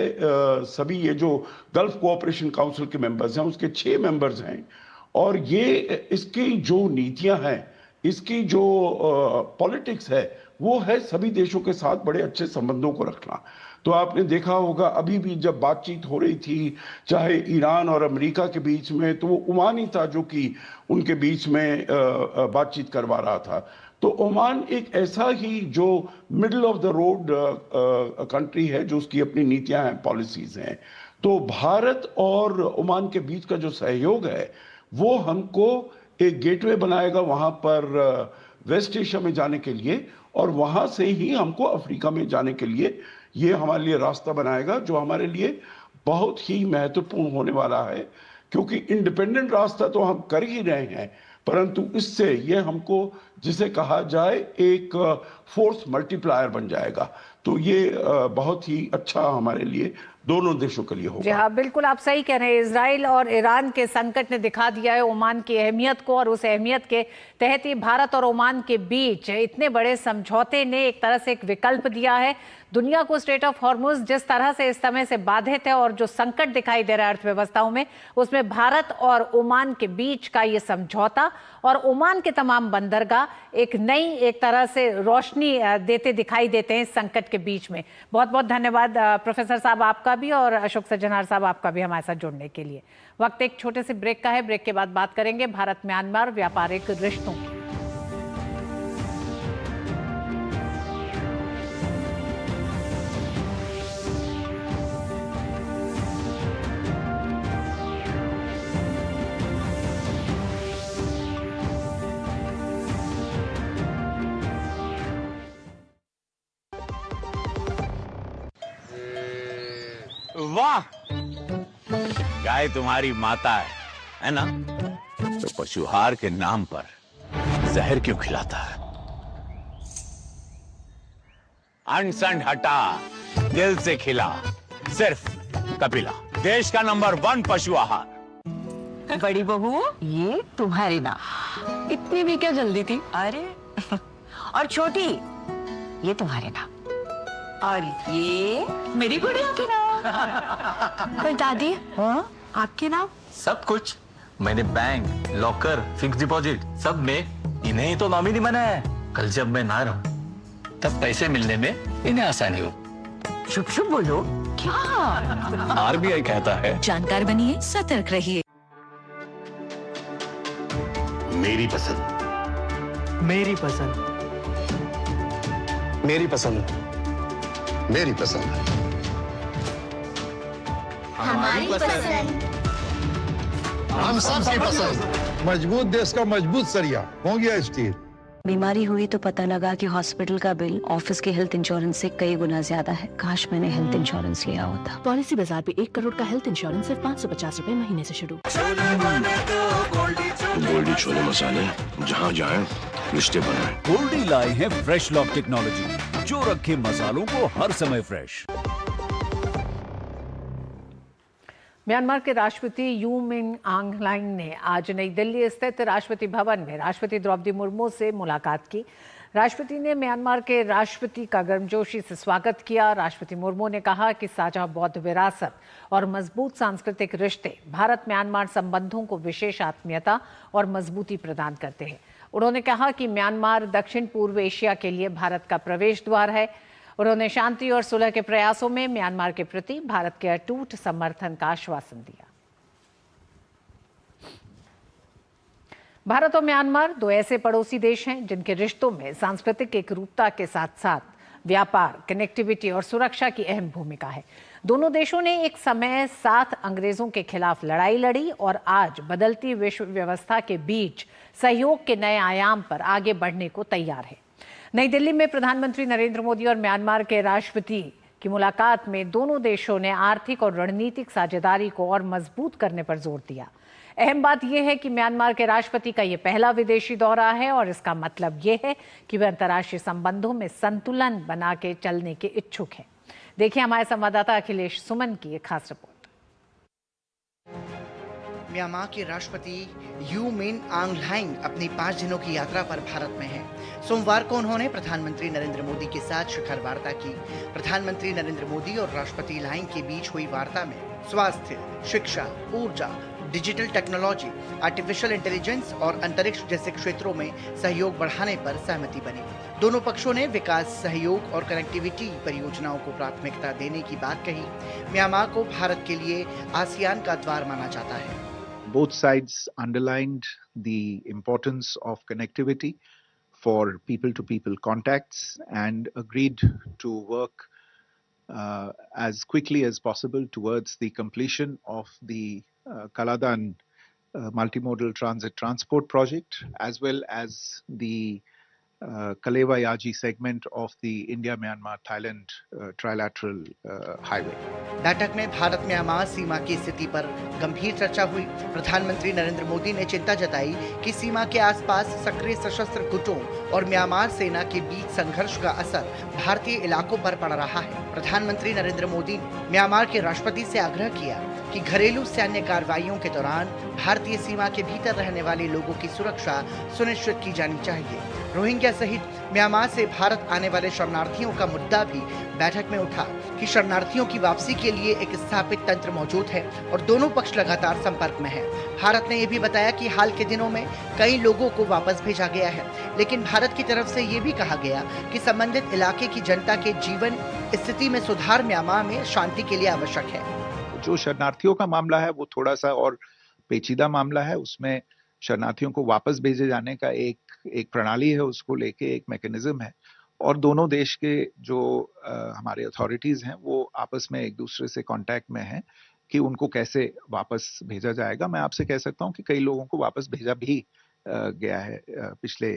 सभी ये जो गल्फ कोऑपरेशन काउंसिल के मेंबर्स हैं, उसके 6 मेंबर्स हैं, और ये इसकी जो नीतियां हैं, इसकी जो पॉलिटिक्स है, वो है सभी देशों के साथ बड़े अच्छे संबंधों को रखना। तो आपने देखा होगा, अभी भी जब बातचीत हो रही थी, चाहे ईरान और अमेरिका के बीच में, तो वो ओमान ही था जो कि उनके बीच में बातचीत करवा रहा था। तो ओमान एक ऐसा ही जो middle of the road country है, जो उसकी अपनी नीतियां हैं, पॉलिसीज हैं। तो भारत और ओमान के बीच का जो सहयोग है, वो हमको एक गेटवे बनाएगा वहाँ पर वेस्ट एशिया में जाने के लिए, और वहाँ से ही हमको अफ्रीका में जाने के लिए ये हमारे लिए रास्ता बनाएगा, जो हमारे लिए बहुत ही महत्वपूर्ण होने वाला है। क्योंकि इंडिपेंडेंट रास्ता तो हम कर ही रहे हैं, परंतु इससे ये हमको, जिसे कहा जाए, एक फोर्स मल्टीप्लायर बन जाएगा। तो ये बहुत ही अच्छा हमारे लिए, दोनों देशों के लिए होगा। जी हाँ, बिल्कुल आप सही कह रहे हैं। इजराइल और ईरान के संकट ने दिखा दिया है ओमान की अहमियत को, और उस अहमियत के तहत ही भारत और ओमान के बीच इतने बड़े समझौते ने एक तरह से एक विकल्प दिया है। दुनिया को स्ट्रेट ऑफ हॉर्मुज जिस तरह से इस समय से बाधित है, और जो संकट दिखाई दे रहा है अर्थव्यवस्थाओं में, उसमें भारत और ओमान के बीच का ये समझौता और ओमान के तमाम बंदरगाह एक नई, एक तरह से रोशनी देते दिखाई देते हैं इस संकट के बीच में। बहुत बहुत धन्यवाद प्रोफेसर साहब आपका भी, और अशोक सज्जनहार साहब आपका भी हमारे साथ जुड़ने के लिए। वक्त एक छोटे से ब्रेक का है। ब्रेक के बाद बात करेंगे भारत म्यांमार व्यापारिक रिश्तों की। वाह, गाय तुम्हारी माता है ना? तो पशुहार के नाम पर जहर क्यों खिलाता है? अनसन हटा, दिल से खिला, सिर्फ कपिला, देश का नंबर 1 पशु आहार। बड़ी बहू, ये तुम्हारी नाम। इतनी भी क्या जल्दी थी? अरे और छोटी, ये तुम्हारे नाम। और ये मेरी गुड़िया के नाम। पर दादी, हाँ आपके नाम? सब कुछ मैंने बैंक, लॉकर, फिक्स डिपॉजिट सब में इन्हें ही तो नॉमिनी बनाया है। कल जब मैं ना रहूं तब पैसे मिलने में इन्हें आसानी हो। शुभ शुभ बोलो। क्या? आरबीआई कहता है जानकार बनिए, सतर्क रहिए। मेरी पसंद, मेरी पसंद, मेरी पसंद, मेरी पसंद, हमारी पसंद, हम सबकी पसंद। मजबूत देश का मजबूत सरिया हो गया स्टील। बीमारी हुई तो पता लगा कि हॉस्पिटल का बिल ऑफिस के हेल्थ इंश्योरेंस से कई गुना ज्यादा है। काश मैंने हेल्थ इंश्योरेंस लिया होता। पॉलिसी बाजार पे 1 करोड़ का हेल्थ इंश्योरेंस सिर्फ 550 रुपए महीने से शुरू। गोल्डी छोले मसाले, जहाँ जाए रिश्ते बनाए। गोल्डी लाए हैं फ्रेश लॉक टेक्नोलॉजी, जो रखे मसालों को हर समय फ्रेश। म्यांमार के राष्ट्रपति यू मिन आंग लाइंग ने आज नई दिल्ली स्थित राष्ट्रपति भवन में राष्ट्रपति द्रौपदी मुर्मू से मुलाकात की। राष्ट्रपति ने म्यांमार के राष्ट्रपति का गर्मजोशी से स्वागत किया। राष्ट्रपति मुर्मू ने कहा कि साझा बौद्ध विरासत और मजबूत सांस्कृतिक रिश्ते भारत म्यांमार संबंधों को विशेष आत्मीयता और मजबूती प्रदान करते हैं। उन्होंने कहा कि म्यांमार दक्षिण पूर्व एशिया के लिए भारत का प्रवेश द्वार है। उन्होंने शांति और सुलह के प्रयासों में म्यांमार के प्रति भारत के अटूट समर्थन का आश्वासन दिया। भारत और म्यांमार दो ऐसे पड़ोसी देश हैं जिनके रिश्तों में सांस्कृतिक एकरूपता के साथ साथ व्यापार, कनेक्टिविटी और सुरक्षा की अहम भूमिका है। दोनों देशों ने एक समय साथ अंग्रेजों के खिलाफ लड़ाई लड़ी और आज बदलती विश्व व्यवस्था के बीच सहयोग के नए आयाम पर आगे बढ़ने को तैयार है। नई दिल्ली में प्रधानमंत्री नरेंद्र मोदी और म्यांमार के राष्ट्रपति की मुलाकात में दोनों देशों ने आर्थिक और रणनीतिक साझेदारी को और मजबूत करने पर जोर दिया। अहम बात यह है कि म्यांमार के राष्ट्रपति का यह पहला विदेशी दौरा है और इसका मतलब यह है कि वे अंतर्राष्ट्रीय संबंधों में संतुलन बना के चलने के इच्छुक हैं। देखिए हमारे संवाददाता अखिलेश सुमन की एक खास रिपोर्ट। म्यांमार के राष्ट्रपति यू मिन आंग लाइंग अपनी 5 दिनों की यात्रा पर भारत में हैं। सोमवार को उन्होंने प्रधानमंत्री नरेंद्र मोदी के साथ शिखर वार्ता की। प्रधानमंत्री नरेंद्र मोदी और राष्ट्रपति लाइंग के बीच हुई वार्ता में स्वास्थ्य, शिक्षा, ऊर्जा, डिजिटल टेक्नोलॉजी, आर्टिफिशियल इंटेलिजेंस और अंतरिक्ष जैसे क्षेत्रों में सहयोग बढ़ाने पर सहमति बनी। दोनों पक्षों ने विकास सहयोग और कनेक्टिविटी परियोजनाओं को प्राथमिकता देने की बात कही। म्यांमार को भारत के लिए आसियान का द्वार माना जाता है। Both sides underlined the importance of connectivity for people-to-people contacts and agreed to work as quickly as possible towards the completion of the Kaladan multimodal transit transport project, as well as the Kalewa Yaji segment of the India-Myanmar-Thailand trilateral highway. बैठक में Bharat Myanmar सीमा की स्थिति पर गंभीर चर्चा हुई। प्रधानमंत्री नरेंद्र मोदी ने चिंता जताई कि सीमा के आसपास सक्रिय सशस्त्र गुटों और म्यांमार सेना के बीच संघर्ष का असर भारतीय इलाकों पर पड़ रहा है। प्रधानमंत्री नरेंद्र मोदी ने म्यांमार के राष्ट्रपति से आग्रह किया कि घरेलू सैन्य कार्रवाइयों के दौरान भारतीय सीमा के भीतर रहने वाले लोगों की सुरक्षा सुनिश्चित की जानी चाहिए। रोहिंग्या सहित म्यांमार से भारत आने वाले शरणार्थियों का मुद्दा भी बैठक में उठा कि शरणार्थियों की वापसी के लिए एक स्थापित तंत्र मौजूद है और दोनों पक्ष लगातार संपर्क में हैं। भारत ने यह भी बताया कि हाल के दिनों में कई लोगों को वापस भेजा गया है, लेकिन भारत की तरफ से ये भी कहा गया कि संबंधित इलाके की जनता के जीवन स्थिति में सुधार म्यांमार में शांति के लिए आवश्यक है। जो शरणार्थियों का मामला है वो थोड़ा सा और पेचीदा मामला है। उसमें शरणार्थियों को वापस भेजे जाने का एक प्रणाली है, उसको लेके एक मैकेनिज्म है और दोनों देश के जो हमारे अथॉरिटीज हैं वो आपस में एक दूसरे से कांटेक्ट में हैं कि उनको कैसे वापस भेजा जाएगा। मैं आपसे कह सकता हूं कि कई लोगों को वापस भेजा भी गया है पिछले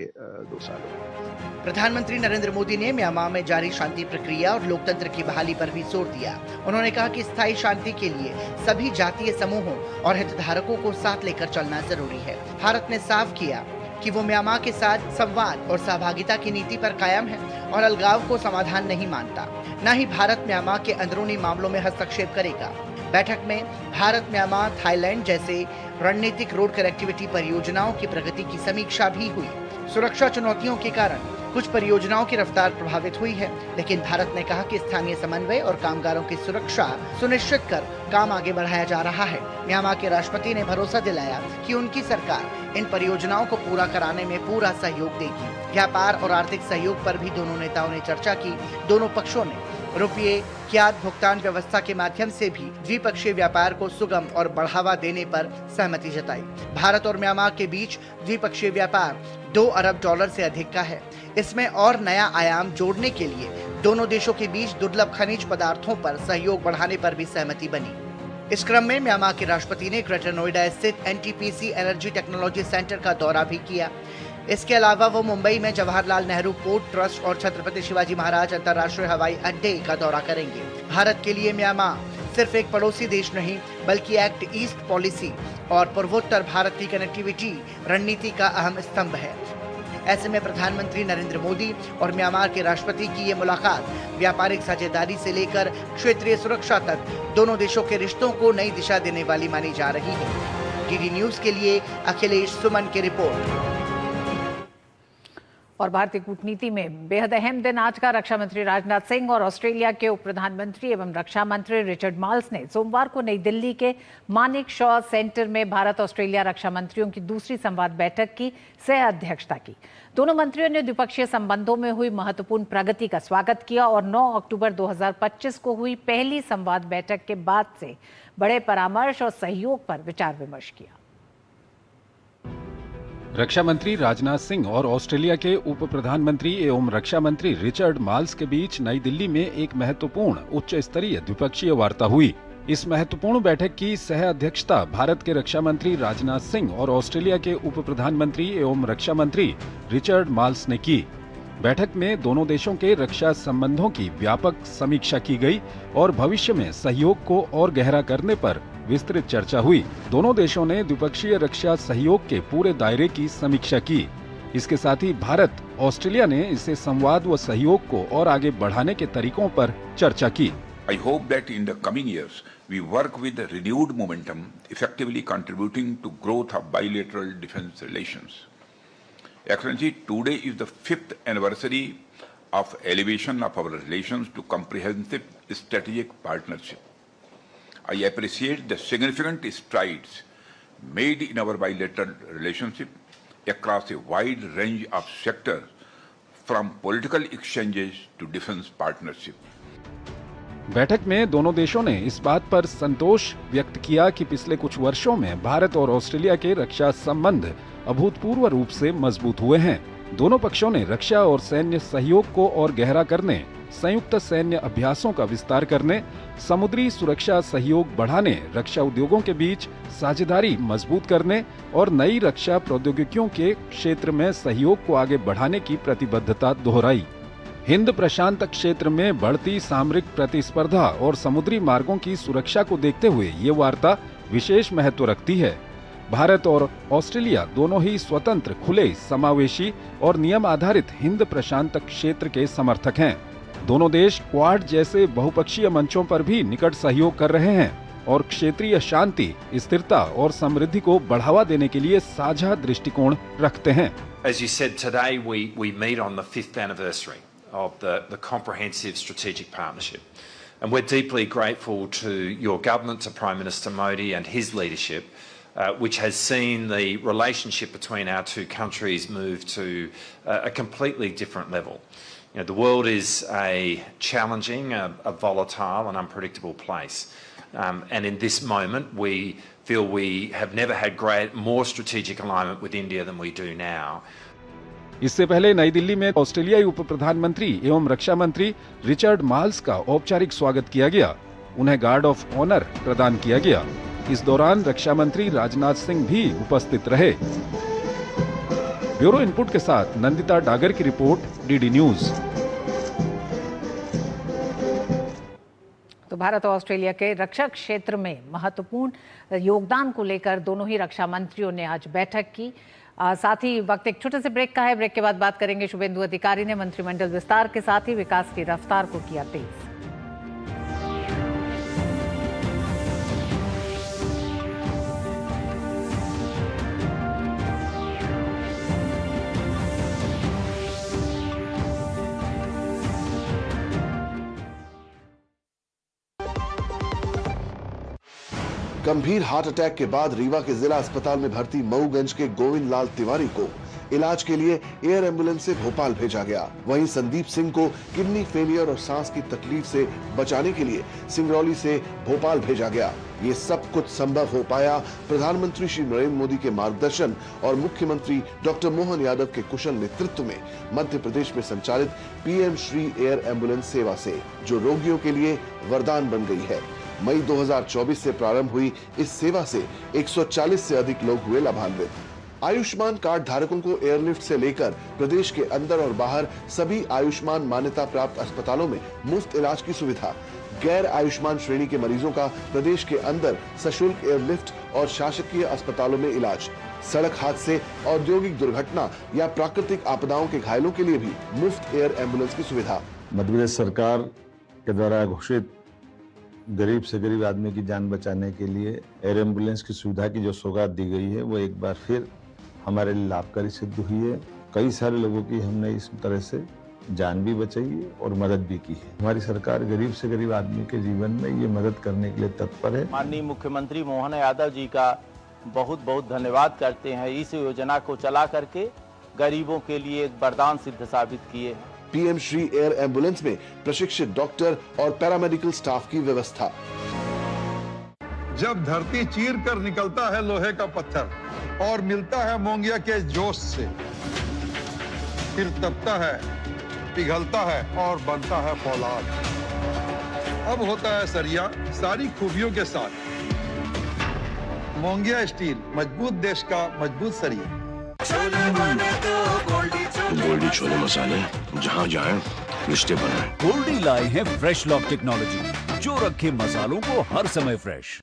2 सालों में। प्रधानमंत्री नरेंद्र मोदी ने म्यांमार में जारी शांति प्रक्रिया और लोकतंत्र की बहाली पर भी जोर दिया। उन्होंने कहा कि स्थायी शांति के लिए सभी जातीय समूहों और हितधारकों को साथ लेकर चलना जरूरी है। भारत ने साफ किया कि वो म्यांमार के साथ संवाद और सहभागिता की नीति पर कायम है और अलगाव को समाधान नहीं मानता। न ही भारत म्यांमार के अंदरूनी मामलों में हस्तक्षेप करेगा। बैठक में भारत म्यांमार थाईलैंड जैसे रणनीतिक रोड कनेक्टिविटी परियोजनाओं की प्रगति की समीक्षा भी हुई। सुरक्षा चुनौतियों के कारण कुछ परियोजनाओं की रफ्तार प्रभावित हुई है, लेकिन भारत ने कहा कि स्थानीय समन्वय और कामगारों की सुरक्षा सुनिश्चित कर काम आगे बढ़ाया जा रहा है। म्यांमार के राष्ट्रपति ने भरोसा दिलाया कि उनकी सरकार इन परियोजनाओं को पूरा कराने में पूरा सहयोग देगी। व्यापार और आर्थिक सहयोग पर भी दोनों नेताओं ने चर्चा की। दोनों पक्षों ने रुपये क्याद भुगतान व्यवस्था के माध्यम से भी द्विपक्षीय व्यापार को सुगम और बढ़ावा देने पर सहमति जताई। भारत और म्यांमार के बीच द्विपक्षीय व्यापार $2 अरब से अधिक का है। इसमें और नया आयाम जोड़ने के लिए दोनों देशों के बीच दुर्लभ खनिज पदार्थों पर सहयोग बढ़ाने पर भी सहमति बनी। इस क्रम में म्यांमार के राष्ट्रपति ने ग्रेटर नोएडा स्थित NTPC एनर्जी टेक्नोलॉजी सेंटर का दौरा भी किया। इसके अलावा वो मुंबई में जवाहरलाल नेहरू पोर्ट ट्रस्ट और छत्रपति शिवाजी महाराज अंतर्राष्ट्रीय हवाई अड्डे का दौरा करेंगे। भारत के लिए म्यांमार सिर्फ एक पड़ोसी देश नहीं, बल्कि एक्ट ईस्ट पॉलिसी और पूर्वोत्तर भारत की कनेक्टिविटी रणनीति का अहम स्तंभ है। ऐसे में प्रधानमंत्री नरेंद्र मोदी और म्यांमार के राष्ट्रपति की ये मुलाकात व्यापारिक साझेदारी से लेकर क्षेत्रीय सुरक्षा तक दोनों देशों के रिश्तों को नई दिशा देने वाली मानी जा रही है। DD न्यूज के लिए अखिलेश सुमन की रिपोर्ट। और भारतीय कूटनीति में बेहद अहम दिन आज का रक्षा मंत्री राजनाथ सिंह और ऑस्ट्रेलिया के उप प्रधानमंत्री एवं रक्षा मंत्री रिचर्ड माल्स ने सोमवार को नई दिल्ली के मानेक शॉ सेंटर में भारत ऑस्ट्रेलिया रक्षा मंत्रियों की दूसरी संवाद बैठक की सह अध्यक्षता की। दोनों मंत्रियों ने द्विपक्षीय संबंधों में हुई महत्वपूर्ण प्रगति का स्वागत किया और 9 अक्टूबर 2025 को हुई पहली संवाद बैठक के बाद से बड़े परामर्श और सहयोग पर विचार विमर्श किया। रक्षा मंत्री राजनाथ सिंह और ऑस्ट्रेलिया के उप प्रधानमंत्री एवं रक्षा मंत्री रिचर्ड माल्स के बीच नई दिल्ली में एक महत्वपूर्ण उच्च स्तरीय द्विपक्षीय वार्ता हुई। इस महत्वपूर्ण बैठक की सह अध्यक्षता भारत के रक्षा मंत्री राजनाथ सिंह और ऑस्ट्रेलिया के उप प्रधानमंत्री एवं रक्षा मंत्री रिचर्ड माल्स ने की। बैठक में दोनों देशों के रक्षा संबंधों की व्यापक समीक्षा की गई और भविष्य में सहयोग को और गहरा करने पर विस्तृत चर्चा हुई। दोनों देशों ने द्विपक्षीय रक्षा सहयोग के पूरे दायरे की समीक्षा की। इसके साथ ही भारत ऑस्ट्रेलिया ने इसे संवाद व सहयोग को और आगे बढ़ाने के तरीकों पर चर्चा की। I hope that in the coming years we work with a renewed momentum, effectively contributing to growth of bilateral defense relations. Excellency, today is the 5th anniversary of elevation of our relations to comprehensive strategic partnership. I appreciate the significant strides made in our bilateral relationship across a wide range of sectors, from political exchanges to defense partnership. बैठक में दोनों देशों ने इस बात पर संतोष व्यक्त किया कि पिछले कुछ वर्षों में भारत और ऑस्ट्रेलिया के रक्षा संबंध अभूतपूर्व रूप से मजबूत हुए हैं। दोनों पक्षों ने रक्षा और सैन्य सहयोग को और गहरा करने, संयुक्त सैन्य अभ्यासों का विस्तार करने, समुद्री सुरक्षा सहयोग बढ़ाने, रक्षा उद्योगों के बीच साझेदारी मजबूत करने और नई रक्षा प्रौद्योगिकियों के क्षेत्र में सहयोग को आगे बढ़ाने की प्रतिबद्धता दोहराई। हिंद प्रशांत क्षेत्र में बढ़ती सामरिक प्रतिस्पर्धा और समुद्री मार्गों की सुरक्षा को देखते हुए ये वार्ता विशेष महत्व रखती है। भारत और ऑस्ट्रेलिया दोनों ही स्वतंत्र, खुले, समावेशी और नियम आधारित हिंद प्रशांत क्षेत्र के समर्थक हैं। दोनों देश क्वाड जैसे बहुपक्षीय मंचों पर भी निकट सहयोग कर रहे हैं और क्षेत्रीय शांति, स्थिरता और समृद्धि को बढ़ावा देने के लिए साझा दृष्टिकोण रखते हैं। As you said, today we meet on the 5th anniversary of the comprehensive strategic partnership. And we're deeply grateful to your government, to Prime Minister Modi and his leadership, which has seen the relationship between our two countries move to a completely different level. You know, the world is a challenging, a volatile and unpredictable place. And in this moment, we feel we have never had more strategic alignment with India than we do now. इससे पहले नई दिल्ली में ऑस्ट्रेलियाई उप प्रधानमंत्री एवं रक्षा मंत्री Richard malls का औपचारिक स्वागत किया गया। उन्हें गार्ड ऑफ ऑनर प्रदान किया गया। इस दौरान रक्षा मंत्री राजनाथ सिंह भी उपस्थित रहे। ब्यूरो इनपुट के साथ नंदिता डागर की रिपोर्ट, डीडी न्यूज। तो भारत और ऑस्ट्रेलिया के रक्षा क्षेत्र में महत्वपूर्ण योगदान को लेकर दोनों ही रक्षा मंत्रियों ने आज बैठक की। साथ ही वक्त एक छोटे से ब्रेक का है। ब्रेक के बाद बात करेंगे शुभेंदु अधिकारी ने मंत्रिमंडल विस्तार के साथ ही विकास की रफ्तार को किया तेज। गंभीर हार्ट अटैक के बाद रीवा के जिला अस्पताल में भर्ती मऊगंज के गोविंद लाल तिवारी को इलाज के लिए एयर एम्बुलेंस से भोपाल भेजा गया। वहीं संदीप सिंह को किडनी फेलियर और सांस की तकलीफ से बचाने के लिए सिंगरौली से भोपाल भेजा गया। ये सब कुछ संभव हो पाया प्रधानमंत्री श्री नरेंद्र मोदी के मार्गदर्शन और मुख्यमंत्री डॉक्टर मोहन यादव के कुशल नेतृत्व में मध्य प्रदेश में संचालित पीएम श्री एयर एम्बुलेंस सेवा से, जो रोगियों के लिए वरदान बन गई है। मई 2024 से प्रारंभ हुई इस सेवा से 140 से अधिक लोग हुए लाभान्वित। आयुष्मान कार्ड धारकों को एयरलिफ्ट से लेकर प्रदेश के अंदर और बाहर सभी आयुष्मान मान्यता प्राप्त अस्पतालों में मुफ्त इलाज की सुविधा। गैर आयुष्मान श्रेणी के मरीजों का प्रदेश के अंदर सशुल्क एयरलिफ्ट और शासकीय अस्पतालों में इलाज। सड़क हादसे, औद्योगिक दुर्घटना या प्राकृतिक आपदाओं के घायलों के लिए भी मुफ्त एयर एम्बुलेंस की सुविधा। मध्य प्रदेश सरकार के द्वारा घोषित गरीब से गरीब आदमी की जान बचाने के लिए एयर एम्बुलेंस की सुविधा की जो सौगात दी गई है, वो एक बार फिर हमारे लिए लाभकारी सिद्ध हुई है। कई सारे लोगों की हमने इस तरह से जान भी बचाई है और मदद भी की है। हमारी सरकार गरीब से गरीब आदमी के जीवन में ये मदद करने के लिए तत्पर है। माननीय मुख्यमंत्री मोहन यादव जी का बहुत बहुत धन्यवाद करते हैं। इस योजना को चला करके गरीबों के लिए एक वरदान सिद्ध साबित किए। पीएम श्री एयर एम्बुलेंस में प्रशिक्षित डॉक्टर और पैरामेडिकल स्टाफ की व्यवस्था। जब धरती चीर कर निकलता है लोहे का पत्थर और मिलता है मोंगिया के जोश से, फिर तपता है, पिघलता है और बनता है फौलाद। अब होता है सरिया सारी खूबियों के साथ। मोंगिया स्टील, मजबूत देश का मजबूत सरिया। गोल्डी छोले मसाले, जहाँ जाए रिश्ते बनाए। गोल्डी लाए हैं फ्रेश लॉक टेक्नोलॉजी, जो रखे मसालों को हर समय फ्रेश।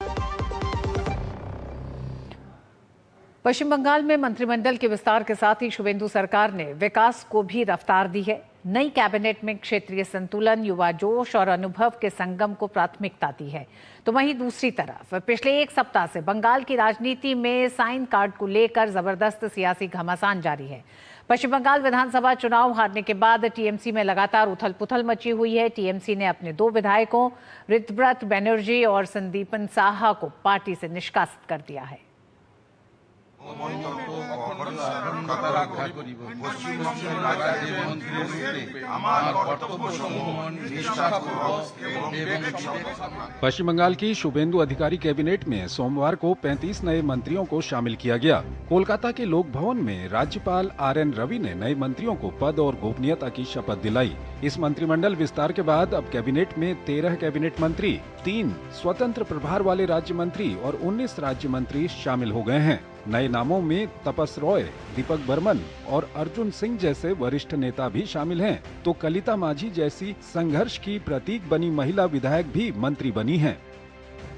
पश्चिम बंगाल में मंत्रिमंडल के विस्तार के साथ ही शुभेंदु सरकार ने विकास को भी रफ्तार दी है। नई कैबिनेट में क्षेत्रीय संतुलन, युवा जोश और अनुभव के संगम को प्राथमिकता दी है। तो वहीं दूसरी तरफ पिछले एक सप्ताह से बंगाल की राजनीति में साइन कार्ड को लेकर जबरदस्त सियासी घमासान जारी है। पश्चिम बंगाल विधानसभा चुनाव हारने के बाद टीएमसी में लगातार उथल पुथल मची हुई है। टीएमसी ने अपने 2 विधायकों ऋतव्रत बनर्जी और संदीपन साहा को पार्टी से निष्कासित कर दिया है। पश्चिम बंगाल की शुभेंदु अधिकारी कैबिनेट में सोमवार को 35 नए मंत्रियों को शामिल किया गया। कोलकाता के लोक भवन में राज्यपाल आर.एन. रवि ने नए मंत्रियों को पद और गोपनीयता की शपथ दिलाई। इस मंत्रिमंडल विस्तार के बाद अब कैबिनेट में 13 कैबिनेट मंत्री, 3 स्वतंत्र प्रभार वाले राज्य मंत्री और 19 राज्य मंत्री शामिल हो गए हैं। नए नामों में तपस रॉय, दीपक बर्मन और अर्जुन सिंह जैसे वरिष्ठ नेता भी शामिल हैं। तो कलिता माझी जैसी संघर्ष की प्रतीक बनी महिला विधायक भी मंत्री बनी हैं।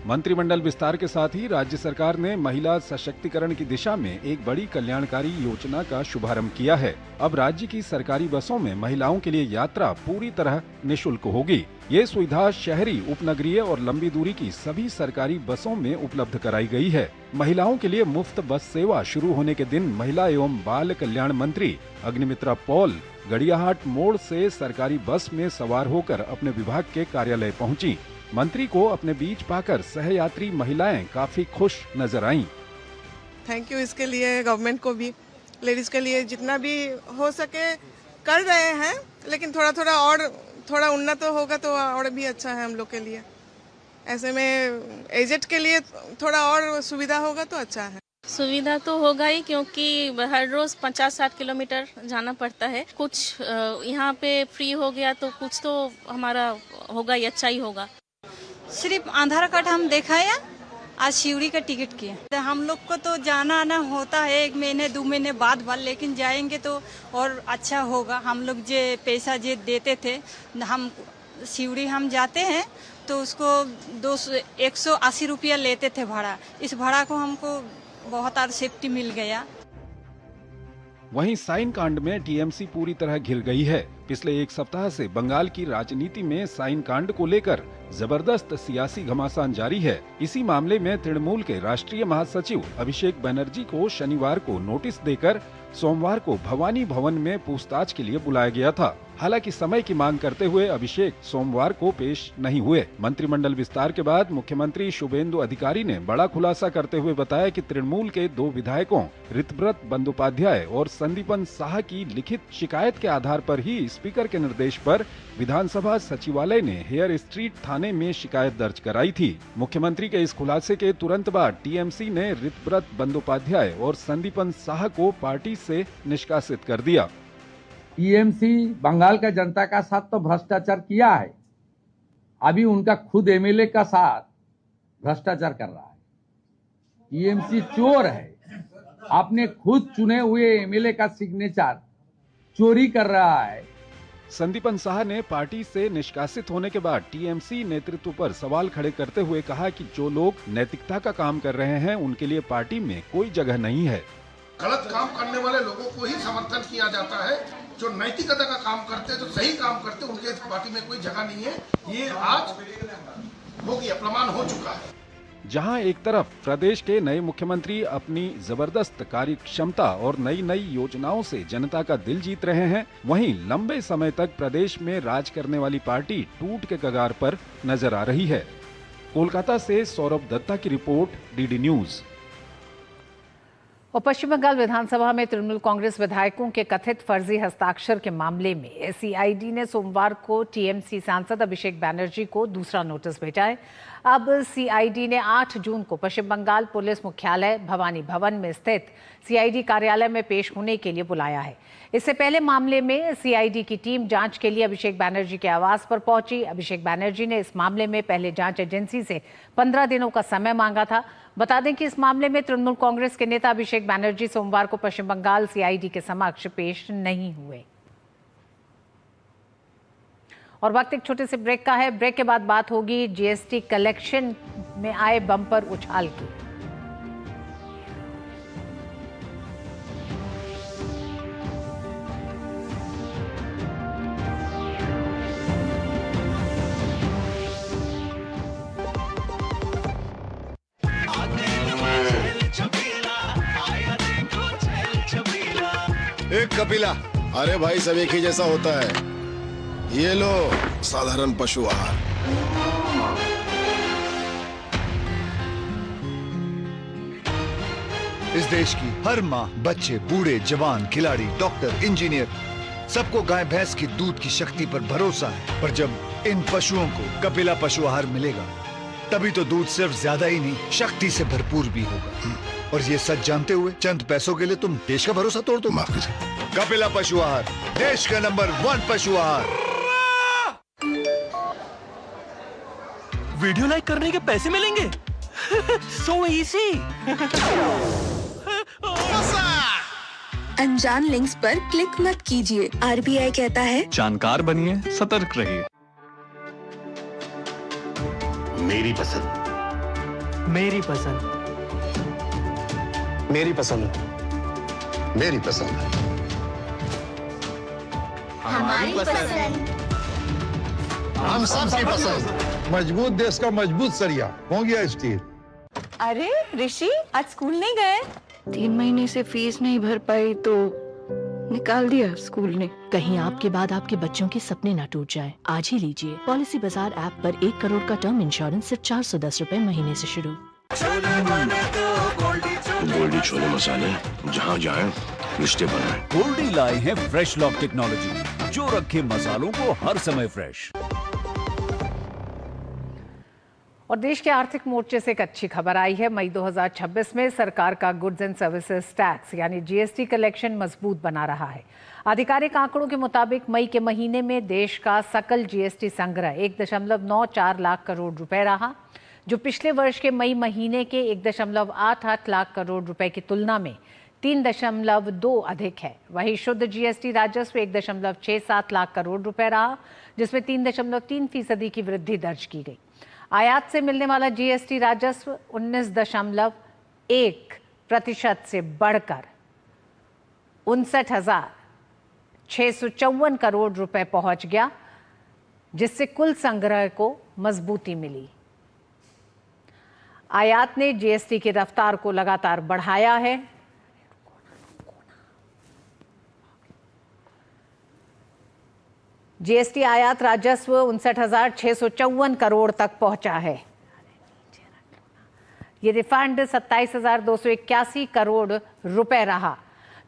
मंत्रिमंडल विस्तार के साथ ही राज्य सरकार ने महिला सशक्तिकरण की दिशा में एक बड़ी कल्याणकारी योजना का शुभारंभ किया है। अब राज्य की सरकारी बसों में महिलाओं के लिए यात्रा पूरी तरह निःशुल्क होगी। ये सुविधा शहरी, उपनगरीय और लंबी दूरी की सभी सरकारी बसों में उपलब्ध कराई गई है। महिलाओं के लिए मुफ्त बस सेवा शुरू होने के दिन महिला एवं बाल कल्याण मंत्री अग्निमित्रा पॉल गड़ियाहाट मोड़ से सरकारी बस में सवार होकर अपने विभाग के कार्यालय पहुंची। मंत्री को अपने बीच पाकर सहयात्री महिलाएं काफी खुश नजर आईं। थैंक यू इसके लिए गवर्नमेंट को भी, लेडीज के लिए जितना भी हो सके कर रहे हैं, लेकिन थोड़ा उन्नत होगा तो और भी अच्छा है हम लोग के लिए। ऐसे में एजेड के लिए थोड़ा और सुविधा होगा तो अच्छा है। सुविधा तो होगा ही, क्योंकि हर रोज 50-60 किलोमीटर जाना पड़ता है। कुछ यहाँ पे फ्री हो गया तो कुछ तो हमारा होगा ही, अच्छा ही होगा। सिर्फ आधार कार्ड हम दिखाया आज शिवड़ी का टिकट किया। तो हम लोग को तो जाना आना होता है 1 महीने 2 महीने बाद, लेकिन जाएंगे तो और अच्छा होगा। हम लोग जो पैसा जो देते थे, हम शिवड़ी हम जाते हैं तो उसको 180 रुपया लेते थे भाड़ा। इस भाड़ा को हमको बहुत सेफ्टी मिल गया। वहीं साइन कांड में टीएमसी पूरी तरह घिर गई है। पिछले 1 सप्ताह से बंगाल की राजनीति में साइन कांड को लेकर जबरदस्त सियासी घमासान जारी है। इसी मामले में तृणमूल के राष्ट्रीय महासचिव अभिषेक बनर्जी को शनिवार को नोटिस देकर सोमवार को भवानी भवन में पूछताछ के लिए बुलाया गया था। हालांकि समय की मांग करते हुए अभिषेक सोमवार को पेश नहीं हुए। मंत्रिमंडल विस्तार के बाद मुख्यमंत्री शुभेंदु अधिकारी ने बड़ा खुलासा करते हुए बताया कि तृणमूल के 2 विधायकों ऋतव्रत बंदोपाध्याय और संदीपन साहा की लिखित शिकायत के आधार पर ही स्पीकर के निर्देश पर विधानसभा सचिवालय ने हेयर स्ट्रीट थाने में शिकायत दर्ज कराई थी। मुख्यमंत्री के इस खुलासे के तुरंत बाद टीएमसी ने ऋतव्रत बंदोपाध्याय और संदीपन साहा को पार्टी से निष्कासित कर दिया। टीएमसी बंगाल का जनता का साथ तो भ्रष्टाचार किया है, अभी उनका खुद एमएलए का साथ भ्रष्टाचार कर रहा है। टीएमसी चोर है, अपने खुद चुने हुए एमएलए का सिग्नेचर चोरी कर रहा है। संदीपन साहा ने पार्टी से निष्कासित होने के बाद टीएमसी नेतृत्व पर सवाल खड़े करते हुए कहा कि जो लोग नैतिकता का काम कर रहे हैं उनके लिए पार्टी में कोई जगह नहीं है। गलत काम करने वाले लोगों को ही समर्थन किया जाता है, जो नैतिकता का काम करते हैं, जो सही काम करते हैं, उनके पार्टी में कोई जगह नहीं है। ये आज हो गया, प्रमाण हो चुका है। जहां एक तरफ प्रदेश के नए मुख्यमंत्री अपनी जबरदस्त कार्य क्षमता और नई नई योजनाओं से जनता का दिल जीत रहे हैं, वहीं लंबे समय तक प्रदेश में राज करने वाली पार्टी टूट के कगार पर नजर आ रही है। कोलकाता से सौरभ दत्ता की रिपोर्ट, डीडी न्यूज। और पश्चिम बंगाल विधानसभा में तृणमूल कांग्रेस विधायकों के कथित फर्जी हस्ताक्षर के मामले में सीआईडी ने सोमवार को टीएमसी सांसद अभिषेक बैनर्जी को दूसरा नोटिस भेजा है। अब सीआईडी ने 8 जून को पश्चिम बंगाल पुलिस मुख्यालय भवानी भवन में स्थित सीआईडी कार्यालय में पेश होने के लिए बुलाया है। इससे पहले मामले में सीआईडी की टीम जांच के लिए अभिषेक बैनर्जी के आवास पर पहुंची। अभिषेक बैनर्जी ने इस मामले में पहले जांच एजेंसी से 15 दिनों का समय मांगा था। बता दें कि इस मामले में तृणमूल कांग्रेस के नेता अभिषेक बैनर्जी सोमवार को पश्चिम बंगाल सीआईडी के समक्ष पेश नहीं हुए। और वक्त एक छोटे से ब्रेक का है। ब्रेक के बाद बात होगी जीएसटी कलेक्शन में आए बम्पर उछाल की। एक कपिला, अरे भाई सब एक ही जैसा होता है। ये लो साधारण पशु आहार। इस देश की हर माँ, बच्चे, बूढ़े, जवान, खिलाड़ी, डॉक्टर, इंजीनियर, सबको गाय भैंस की दूध की शक्ति पर भरोसा है। पर जब इन पशुओं को कपिला पशु आहार मिलेगा, तभी तो दूध सिर्फ ज्यादा ही नहीं, शक्ति से भरपूर भी होगा। और ये सच जानते हुए चंद पैसों के लिए तुम देश का भरोसा तोड़ दो। माफ कीजिए। कपिला पशु आहार, देश का नंबर 1 पशु आहार। वीडियो लाइक करने के पैसे मिलेंगे। So easy. अनजान लिंक्स पर क्लिक मत कीजिए। आरबीआई कहता है जानकार बनिए, सतर्क रहिए। मेरी पसंद, मेरी पसंद, मेरी पसंद, मेरी पसंद, हमारी पसंद, हम सबकी पसंद। मजबूत देश का मजबूत सरिया हो गया स्टील। अरे ऋषि, आज स्कूल नहीं गए? 3 महीने से फीस नहीं भर पाई तो निकाल दिया स्कूल ने। कहीं आपके बाद आपके बच्चों के सपने न टूट जाए। आज ही लीजिए पॉलिसी बाजार ऐप पर 1 करोड़ का टर्म इंश्योरेंस सिर्फ 410 रुपए महीने से शुरू। गोल्डी छोले मसाले, जहाँ जाए रिश्ते बनाए। गोल्डी लाए हैं फ्रेश लॉक टेक्नोलॉजी, जो रखे मसालों को हर समय फ्रेश। और देश के आर्थिक मोर्चे से एक अच्छी खबर आई है। मई 2026 में सरकार का गुड्स एंड सर्विसेज टैक्स यानी जीएसटी कलेक्शन मजबूत बना रहा है। आधिकारिक आंकड़ों के मुताबिक मई के महीने में देश का सकल जीएसटी संग्रह 1.94 लाख करोड़ रुपए रहा, जो पिछले वर्ष के मई महीने के 1.88 लाख करोड़ रुपए की तुलना में 3.2 अधिक है। वहीं शुद्ध जीएसटी राजस्व 1.67 लाख करोड़ रुपए रहा, जिसमें 3.3% की वृद्धि दर्ज की गई। आयात से मिलने वाला जीएसटी राजस्व 19.1% से बढ़कर 59,654 करोड़ रुपए पहुंच गया, जिससे कुल संग्रह को मजबूती मिली। आयात ने जीएसटी की रफ्तार को लगातार बढ़ाया है। जीएसटी आयात राजस्व 59,654 करोड़ तक पहुंचा है। ये रिफंड 27,281 करोड़ रुपए रहा,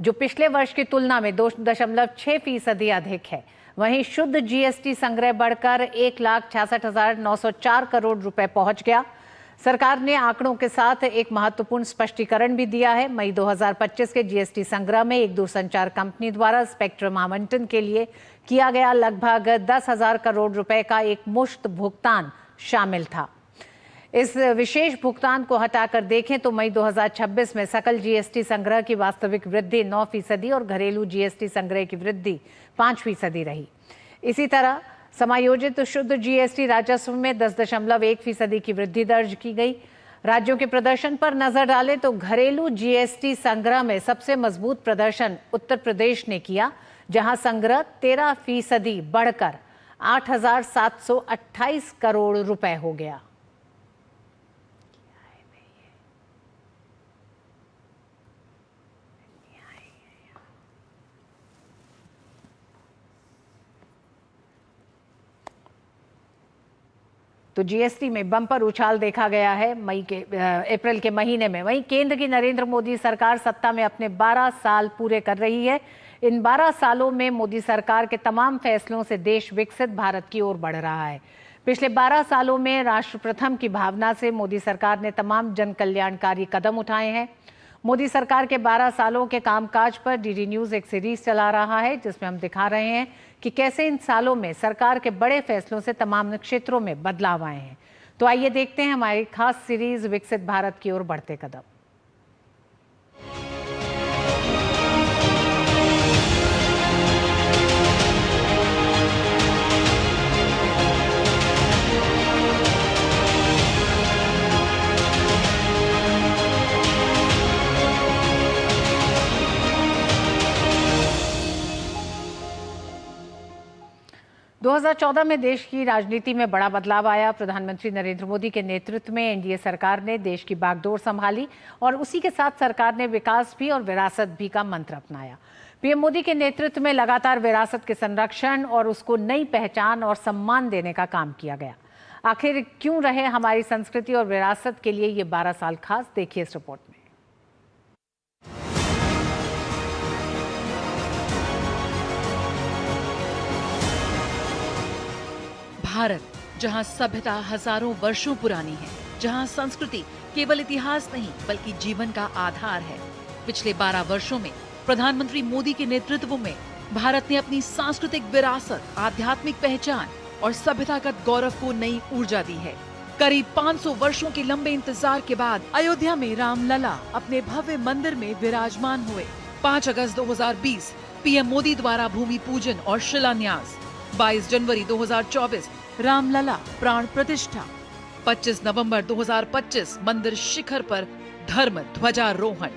जो पिछले वर्ष की तुलना में 2.6% अधिक है। वहीं शुद्ध जीएसटी संग्रह बढ़कर 1,66,904 करोड़ रुपए पहुंच गया। सरकार ने आंकड़ों के साथ एक महत्वपूर्ण स्पष्टीकरण भी दिया है। मई 2025 के जीएसटी संग्रह में एक दूरसंचार कंपनी द्वारा स्पेक्ट्रम आवंटन के लिए किया गया लगभग 10,000 करोड़ रुपए का एक मुश्त भुगतान शामिल था। इस विशेष भुगतान को हटाकर देखें तो मई 2026 में सकल जीएसटी संग्रह की वास्तविक वृद्धि 9% और घरेलू जीएसटी संग्रह की वृद्धि 5% रही। इसी तरह समायोजित शुद्ध जीएसटी राजस्व में 10.1% की वृद्धि दर्ज की गई। राज्यों के प्रदर्शन पर नजर डालें तो घरेलू जीएसटी संग्रह में सबसे मजबूत प्रदर्शन उत्तर प्रदेश ने किया, जहां संग्रह 13% बढ़कर 8,728 करोड़ रुपए हो गया। तो जीएसटी में बम्पर उछाल देखा गया है अप्रैल के महीने में। वहीं केंद्र की नरेंद्र मोदी सरकार सत्ता में अपने 12 साल पूरे कर रही है। इन 12 सालों में मोदी सरकार के तमाम फैसलों से देश विकसित भारत की ओर बढ़ रहा है। पिछले 12 सालों में राष्ट्र प्रथम की भावना से मोदी सरकार ने तमाम जन कल्याणकारी कदम उठाए हैं। मोदी सरकार के 12 सालों के कामकाज पर डीडी न्यूज एक सीरीज चला रहा है, जिसमें हम दिखा रहे हैं कि कैसे इन सालों में सरकार के बड़े फैसलों से तमाम क्षेत्रों में बदलाव आए हैं। तो आइए देखते हैं हमारी खास सीरीज विकसित भारत की ओर बढ़ते कदम। दो 2014 में देश की राजनीति में बड़ा बदलाव आया। प्रधानमंत्री नरेंद्र मोदी के नेतृत्व में एनडीए सरकार ने देश की बागडोर संभाली और उसी के साथ सरकार ने विकास भी और विरासत भी का मंत्र अपनाया। पीएम मोदी के नेतृत्व में लगातार विरासत के संरक्षण और उसको नई पहचान और सम्मान देने का काम किया गया। आखिर क्यों रहे हमारी संस्कृति और विरासत के लिए ये 12 साल खास, देखिए इस रिपोर्ट में। भारत, जहां सभ्यता हजारों वर्षों पुरानी है, जहां संस्कृति केवल इतिहास नहीं बल्कि जीवन का आधार है। पिछले 12 वर्षों में प्रधानमंत्री मोदी के नेतृत्व में भारत ने अपनी सांस्कृतिक विरासत, आध्यात्मिक पहचान और सभ्यतागत गौरव को नई ऊर्जा दी है। करीब 500 वर्षों के लंबे इंतजार के बाद अयोध्या में रामलला अपने भव्य मंदिर में विराजमान हुए। 5 अगस्त 2020 पीएम मोदी द्वारा भूमि पूजन और शिलान्यास। 22 जनवरी 2024 रामलला प्राण प्रतिष्ठा। 25 नवंबर 2025 मंदिर शिखर पर धर्म ध्वजारोहण।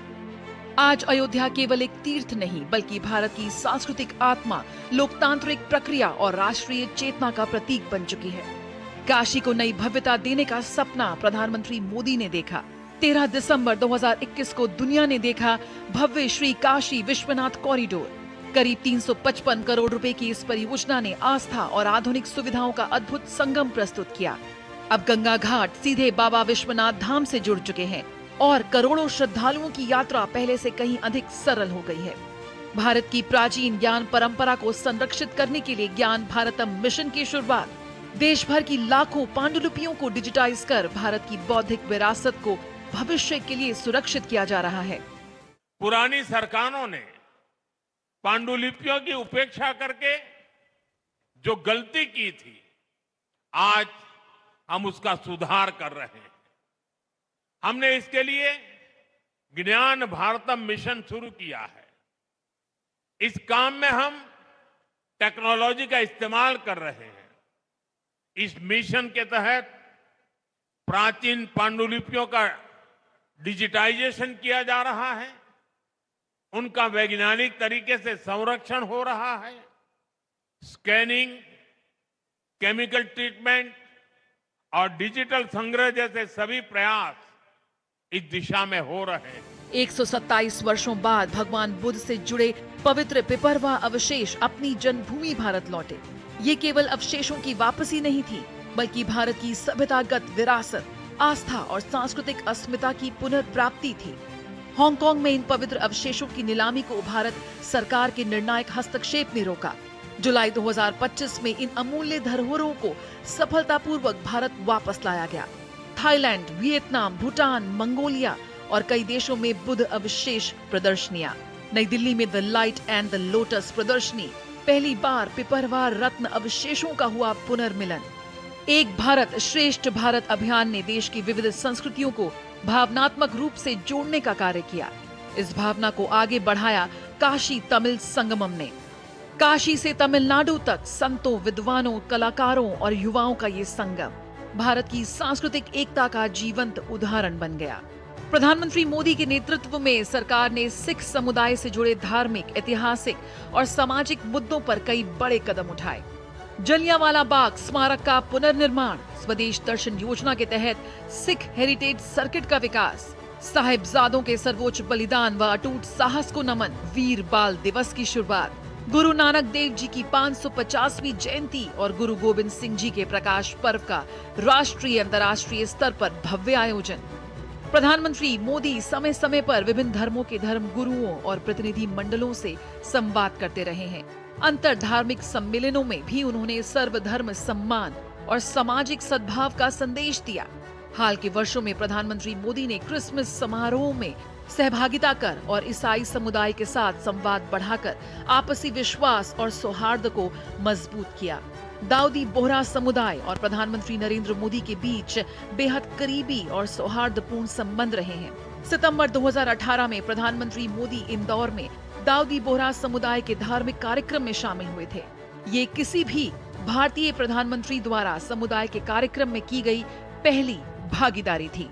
आज अयोध्या केवल एक तीर्थ नहीं बल्कि भारत की सांस्कृतिक आत्मा, लोकतांत्रिक प्रक्रिया और राष्ट्रीय चेतना का प्रतीक बन चुकी है। काशी को नई भव्यता देने का सपना प्रधानमंत्री मोदी ने देखा। 13 दिसंबर 2021 को दुनिया ने देखा भव्य श्री काशी विश्वनाथ कॉरिडोर। करीब 355 करोड़ रुपए की इस परियोजना ने आस्था और आधुनिक सुविधाओं का अद्भुत संगम प्रस्तुत किया। अब गंगा घाट सीधे बाबा विश्वनाथ धाम से जुड़ चुके हैं और करोड़ों श्रद्धालुओं की यात्रा पहले से कहीं अधिक सरल हो गई है। भारत की प्राचीन ज्ञान परंपरा को संरक्षित करने के लिए ज्ञान भारतम मिशन की शुरुआत। देश भर की लाखों पांडुलिपियों को डिजिटाइज कर भारत की बौद्धिक विरासत को भविष्य के लिए सुरक्षित किया जा रहा है। पुरानी सरकारों ने पांडुलिपियों की उपेक्षा करके जो गलती की थी, आज हम उसका सुधार कर रहे हैं। हमने इसके लिए ज्ञान भारतम मिशन शुरू किया है। इस काम में हम टेक्नोलॉजी का इस्तेमाल कर रहे हैं। इस मिशन के तहत प्राचीन पांडुलिपियों का डिजिटाइजेशन किया जा रहा है, उनका वैज्ञानिक तरीके से संरक्षण हो रहा है। स्कैनिंग, केमिकल ट्रीटमेंट और डिजिटल संग्रह जैसे सभी प्रयास इस दिशा में हो रहे हैं। 127 वर्षों बाद भगवान बुद्ध से जुड़े पवित्र पिपरवा अवशेष अपनी जन्मभूमि भारत लौटे। ये केवल अवशेषों की वापसी नहीं थी, बल्कि भारत की सभ्यतागत विरासत, आस्था और सांस्कृतिक अस्मिता की पुनर्प्राप्ति थी। हांगकांग में इन पवित्र अवशेषों की नीलामी को भारत सरकार के निर्णायक हस्तक्षेप ने रोका। जुलाई 2025 में इन अमूल्य धरोहरों को सफलतापूर्वक भारत वापस लाया गया। थाईलैंड, वियतनाम, भूटान, मंगोलिया और कई देशों में बुद्ध अवशेष प्रदर्शनियां। नई दिल्ली में the light and the lotus प्रदर्शनी, पहली बार पिपरवा रत्न अवशेषों का हुआ पुनर्मिलन। एक भारत श्रेष्ठ भारत अभियान ने देश की विविध संस्कृतियों को भावनात्मक रूप से जोड़ने का कार्य किया। इस भावना को आगे बढ़ाया काशी तमिल संगमम ने। काशी से तमिलनाडु तक संतों, विद्वानों, कलाकारों और युवाओं का ये संगम भारत की सांस्कृतिक एकता का जीवंत उदाहरण बन गया। प्रधानमंत्री मोदी के नेतृत्व में सरकार ने सिख समुदाय से जुड़े धार्मिक, ऐतिहासिक और सामाजिक मुद्दों पर कई बड़े कदम उठाए। जलियांवाला बाग स्मारक का पुनर्निर्माण, स्वदेश दर्शन योजना के तहत सिख हेरिटेज सर्किट का विकास, साहिबजादों के सर्वोच्च बलिदान व अटूट साहस को नमन, वीर बाल दिवस की शुरुआत, गुरु नानक देव जी की 550वीं जयंती और गुरु गोविंद सिंह जी के प्रकाश पर्व का राष्ट्रीय अंतर्राष्ट्रीय स्तर पर भव्य आयोजन। प्रधानमंत्री मोदी समय समय पर विभिन्न धर्मों के धर्म गुरुओं और प्रतिनिधि मंडलों से संवाद करते रहे हैं। अंतर धार्मिक सम्मेलनों में भी उन्होंने सर्वधर्म सम्मान और सामाजिक सद्भाव का संदेश दिया। हाल के वर्षों में प्रधानमंत्री मोदी ने क्रिसमस समारोह में सहभागिता कर और ईसाई समुदाय के साथ संवाद बढ़ाकर आपसी विश्वास और सौहार्द को मजबूत किया। दाऊदी बोहरा समुदाय और प्रधानमंत्री नरेंद्र मोदी के बीच बेहद करीबी और सौहार्दपूर्ण संबंध रहे हैं। सितंबर 2018 में प्रधानमंत्री मोदी इंदौर में दाऊदी बोहरा समुदाय के धार्मिक कार्यक्रम में शामिल हुए थे। ये किसी भी भारतीय प्रधानमंत्री द्वारा समुदाय के कार्यक्रम में की गई पहली भागीदारी थी।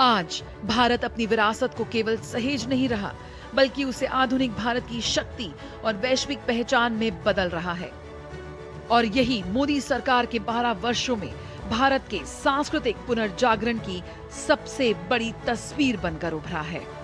आज भारत अपनी विरासत को केवल सहेज नहीं रहा, बल्कि उसे आधुनिक भारत की शक्ति और वैश्विक पहचान में बदल रहा है। और यही मोदी सरकार के 12 वर्षों में भारत के सांस्कृतिक पुनर्जागरण की सबसे बड़ी तस्वीर बनकर उभरा है।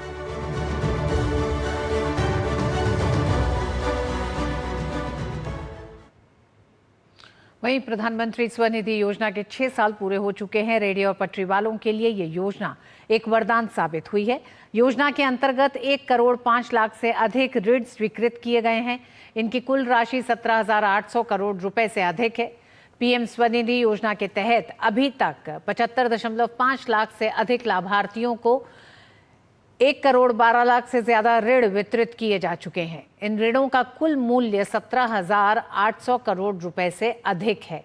वहीं प्रधानमंत्री स्वनिधि योजना के 6 साल पूरे हो चुके हैं। रेहड़ी और पटरी वालों के लिए ये योजना एक वरदान साबित हुई है। योजना के अंतर्गत 1 करोड़ 5 लाख से अधिक ऋण स्वीकृत किए गए हैं। इनकी कुल राशि 17,800 करोड़ रुपए से अधिक है। पीएम स्वनिधि योजना के तहत अभी तक 75.5 लाख से अधिक लाभार्थियों को 1 करोड़ 12 लाख से ज्यादा ऋण वितरित किए जा चुके हैं। इन ऋणों का कुल मूल्य 17,800 करोड़ रुपए से अधिक है।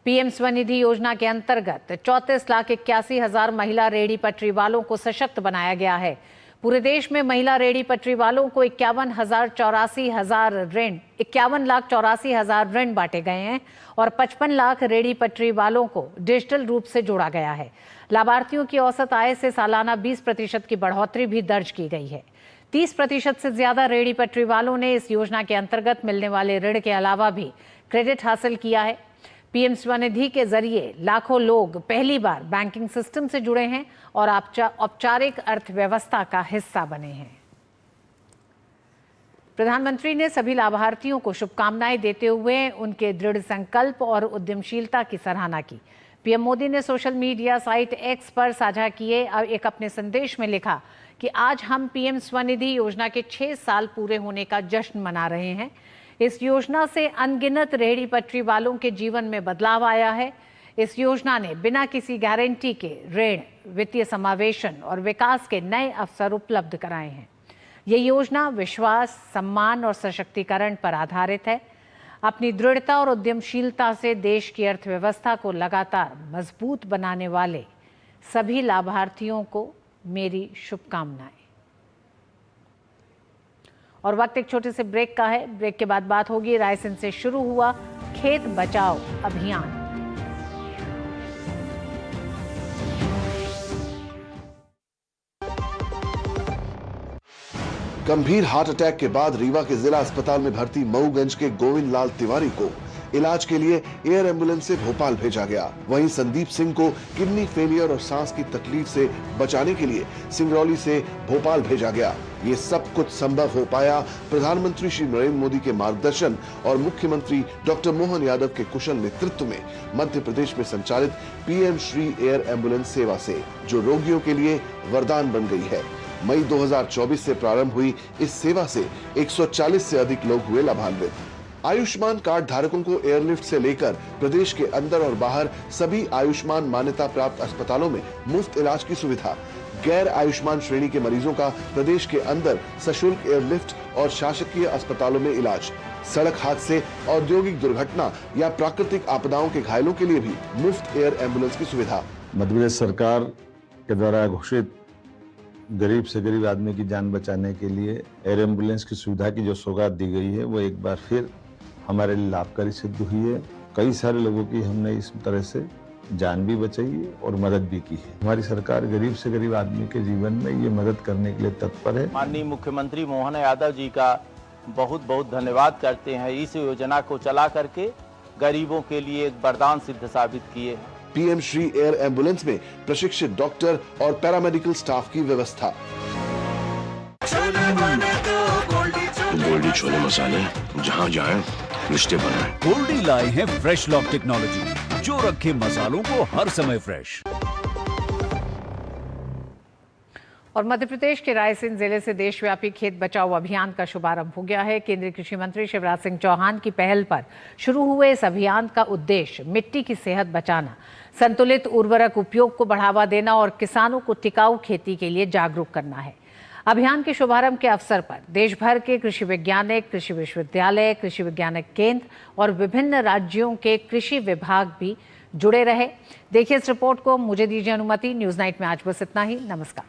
पीएम स्वनिधि योजना के अंतर्गत 34,81,000 महिला रेहड़ी पटरी वालों को सशक्त बनाया गया है। पूरे देश में महिला रेहड़ी पटरी वालों को 51,84,000 ऋण बांटे गए हैं और 55 लाख रेहड़ी पटरी वालों को डिजिटल रूप से जोड़ा गया है। लाभार्थियों की औसत आय से सालाना 20% की बढ़ोतरी भी दर्ज की गई है। 30% से ज्यादा रेहड़ी पटरी वालों ने इस योजना के अंतर्गत मिलने वाले ऋण के अलावा भी क्रेडिट हासिल किया है। पीएम स्वनिधि के जरिए लाखों लोग पहली बार बैंकिंग सिस्टम से जुड़े हैं और औपचारिक अर्थव्यवस्था का हिस्सा बने हैं। प्रधानमंत्री ने सभी लाभार्थियों को शुभकामनाएं देते हुए उनके दृढ़ संकल्प और उद्यमशीलता की सराहना की। पीएम मोदी ने सोशल मीडिया साइट एक्स पर साझा किए एक अपने संदेश में लिखा कि आज हम पीएम स्वनिधि योजना के 6 साल पूरे होने का जश्न मना रहे हैं। इस योजना से अनगिनत रेहड़ी पटरी वालों के जीवन में बदलाव आया है। इस योजना ने बिना किसी गारंटी के ऋण, वित्तीय समावेशन और विकास के नए अवसर उपलब्ध कराए हैं। ये योजना विश्वास, सम्मान और सशक्तिकरण पर आधारित है। अपनी दृढ़ता और उद्यमशीलता से देश की अर्थव्यवस्था को लगातार मजबूत बनाने वाले सभी लाभार्थियों को मेरी शुभकामनाएं। और वक्त एक छोटे से ब्रेक का है। ब्रेक के बाद बात होगी रायसेन से शुरू हुआ खेत बचाओ अभियान। गंभीर हार्ट अटैक के बाद रीवा के जिला अस्पताल में भर्ती मऊगंज के गोविंद लाल तिवारी को इलाज के लिए एयर एम्बुलेंस से भोपाल भेजा गया। वहीं संदीप सिंह को किडनी फेलियर और सांस की तकलीफ से बचाने के लिए सिंगरौली से भोपाल भेजा गया। ये सब कुछ संभव हो पाया प्रधानमंत्री श्री नरेंद्र मोदी के मार्गदर्शन और मुख्यमंत्री डॉक्टर मोहन यादव के कुशल नेतृत्व में मध्य प्रदेश में संचालित पीएम श्री एयर एम्बुलेंस सेवा से, जो रोगियों के लिए वरदान बन गई है। मई 2024 से प्रारंभ हुई इस सेवा से 140 से अधिक लोग हुए लाभान्वित। आयुष्मान कार्ड धारकों को एयरलिफ्ट से लेकर प्रदेश के अंदर और बाहर सभी आयुष्मान मान्यता प्राप्त अस्पतालों में मुफ्त इलाज की सुविधा। गैर आयुष्मान श्रेणी के मरीजों का प्रदेश के अंदर सशुल्क एयरलिफ्ट और शासकीय अस्पतालों में इलाज। सड़क हादसे, औद्योगिक दुर्घटना या प्राकृतिक आपदाओं के घायलों के लिए भी मुफ्त एयर एम्बुलेंस की सुविधा। मध्य प्रदेश सरकार के द्वारा घोषित गरीब से गरीब आदमी की जान बचाने के लिए एयर एम्बुलेंस की सुविधा की जो सौगात दी गई है, वो एक बार फिर हमारे लिए लाभकारी सिद्ध हुई है। कई सारे लोगों की हमने इस तरह से जान भी बचाई है और मदद भी की है। हमारी सरकार गरीब से गरीब आदमी के जीवन में ये मदद करने के लिए तत्पर है। माननीय मुख्यमंत्री मोहन यादव जी का बहुत बहुत धन्यवाद करते हैं। इस योजना को चला करके गरीबों के लिए एक वरदान सिद्ध साबित किए। पीएम श्री एयर एम्बुलेंस में प्रशिक्षित डॉक्टर और पैरामेडिकल स्टाफ की व्यवस्था। गोल्डी छोले मसाले, जहाँ जाए रिश्ते बनाए। गोल्डी लाए हैं फ्रेश लॉक टेक्नोलॉजी, जो रखे मसालों को हर समय फ्रेश। और मध्य प्रदेश के रायसेन जिले से देशव्यापी खेत बचाओ अभियान का शुभारंभ हो गया है। केंद्रीय कृषि मंत्री शिवराज सिंह चौहान की पहल पर शुरू हुए इस अभियान का उद्देश्य मिट्टी की सेहत बचाना, संतुलित उर्वरक उपयोग को बढ़ावा देना और किसानों को टिकाऊ खेती के लिए जागरूक करना है। अभियान के शुभारंभ के अवसर पर देश भर के कृषि वैज्ञानिक, कृषि विश्वविद्यालय, कृषि वैज्ञानिक केंद्र और विभिन्न राज्यों के कृषि विभाग भी जुड़े रहे। देखिए इस रिपोर्ट को। मुझे दीजिए अनुमति। न्यूज नाइट में आज बस इतना ही। नमस्कार।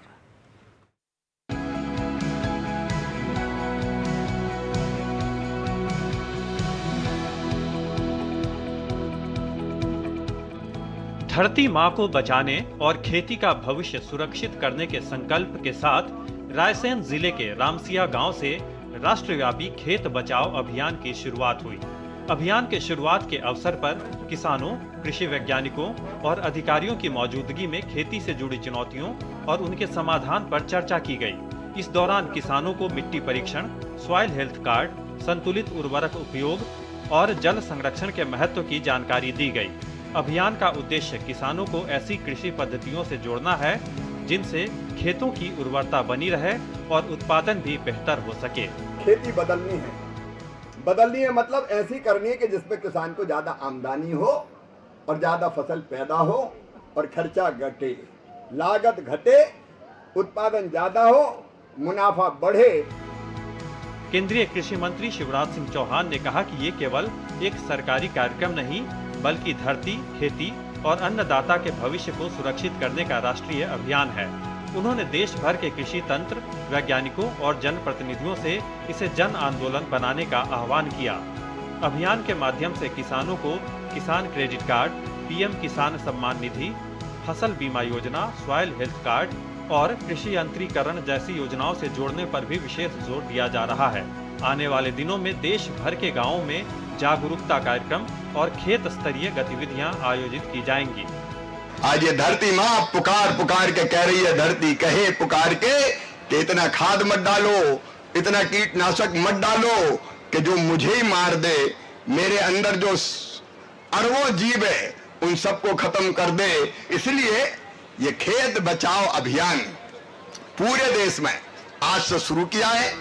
धरती माँ को बचाने और खेती का भविष्य सुरक्षित करने के संकल्प के साथ रायसेन जिले के रामसिया गांव से राष्ट्रव्यापी खेत बचाओ अभियान की शुरुआत हुई। अभियान के शुरुआत के अवसर पर किसानों, कृषि वैज्ञानिकों और अधिकारियों की मौजूदगी में खेती से जुड़ी चुनौतियों और उनके समाधान पर चर्चा की गई। इस दौरान किसानों को मिट्टी परीक्षण, सॉइल हेल्थ कार्ड, संतुलित उर्वरक उपयोग और जल संरक्षण के महत्व की जानकारी दी गई। अभियान का उद्देश्य किसानों को ऐसी कृषि पद्धतियों से जोड़ना है जिनसे खेतों की उर्वरता बनी रहे और उत्पादन भी बेहतर हो सके। खेती बदलनी है मतलब ऐसी करनी है कि जिसमें किसान को ज्यादा आमदनी हो और ज्यादा फसल पैदा हो और खर्चा घटे, लागत घटे, उत्पादन ज्यादा हो, मुनाफा बढ़े। केंद्रीय कृषि मंत्री शिवराज सिंह चौहान ने कहा कि ये केवल एक सरकारी कार्यक्रम नहीं बल्कि धरती, खेती और अन्नदाता के भविष्य को सुरक्षित करने का राष्ट्रीय अभियान है। उन्होंने देश भर के कृषि तंत्र, वैज्ञानिकों और जनप्रतिनिधियों से इसे जन आंदोलन बनाने का आह्वान किया। अभियान के माध्यम से किसानों को किसान क्रेडिट कार्ड, पीएम किसान सम्मान निधि, फसल बीमा योजना, सॉइल हेल्थ कार्ड और कृषि यंत्रीकरण जैसी योजनाओं से जोड़ने पर भी विशेष जोर दिया जा रहा है। आने वाले दिनों में देश भर के गाँवों में जागरूकता कार्यक्रम और खेत स्तरीय गतिविधियां आयोजित की जाएंगी। आज ये धरती माँ पुकार के कह रही है, धरती कहे पुकार के कि इतना खाद मत डालो, इतना कीटनाशक मत डालो कि जो मुझे ही मार दे, मेरे अंदर जो अरबों जीव है उन सबको खत्म कर दे। इसलिए ये खेत बचाओ अभियान पूरे देश में आज से शुरू किया है।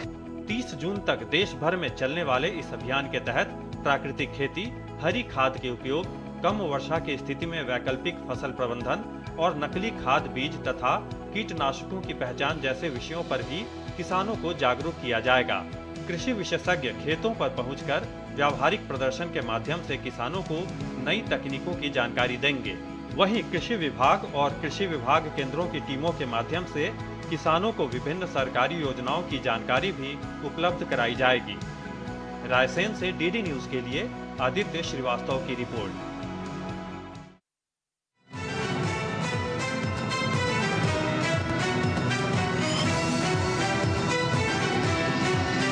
30 जून तक देश भर में चलने वाले इस अभियान के तहत प्राकृतिक खेती, हरी खाद के उपयोग, कम वर्षा की स्थिति में वैकल्पिक फसल प्रबंधन और नकली खाद बीज तथा कीटनाशकों की पहचान जैसे विषयों पर भी किसानों को जागरूक किया जाएगा। कृषि विशेषज्ञ खेतों पर पहुंचकर व्यावहारिक प्रदर्शन के माध्यम से किसानों को नई तकनीकों की जानकारी देंगे। वहीं कृषि विभाग और कृषि विभाग केंद्रों की टीमों के माध्यम से किसानों को विभिन्न सरकारी योजनाओं की जानकारी भी उपलब्ध कराई जाएगी। रायसेन से डीडी न्यूज के लिए आदित्य श्रीवास्तव की रिपोर्ट।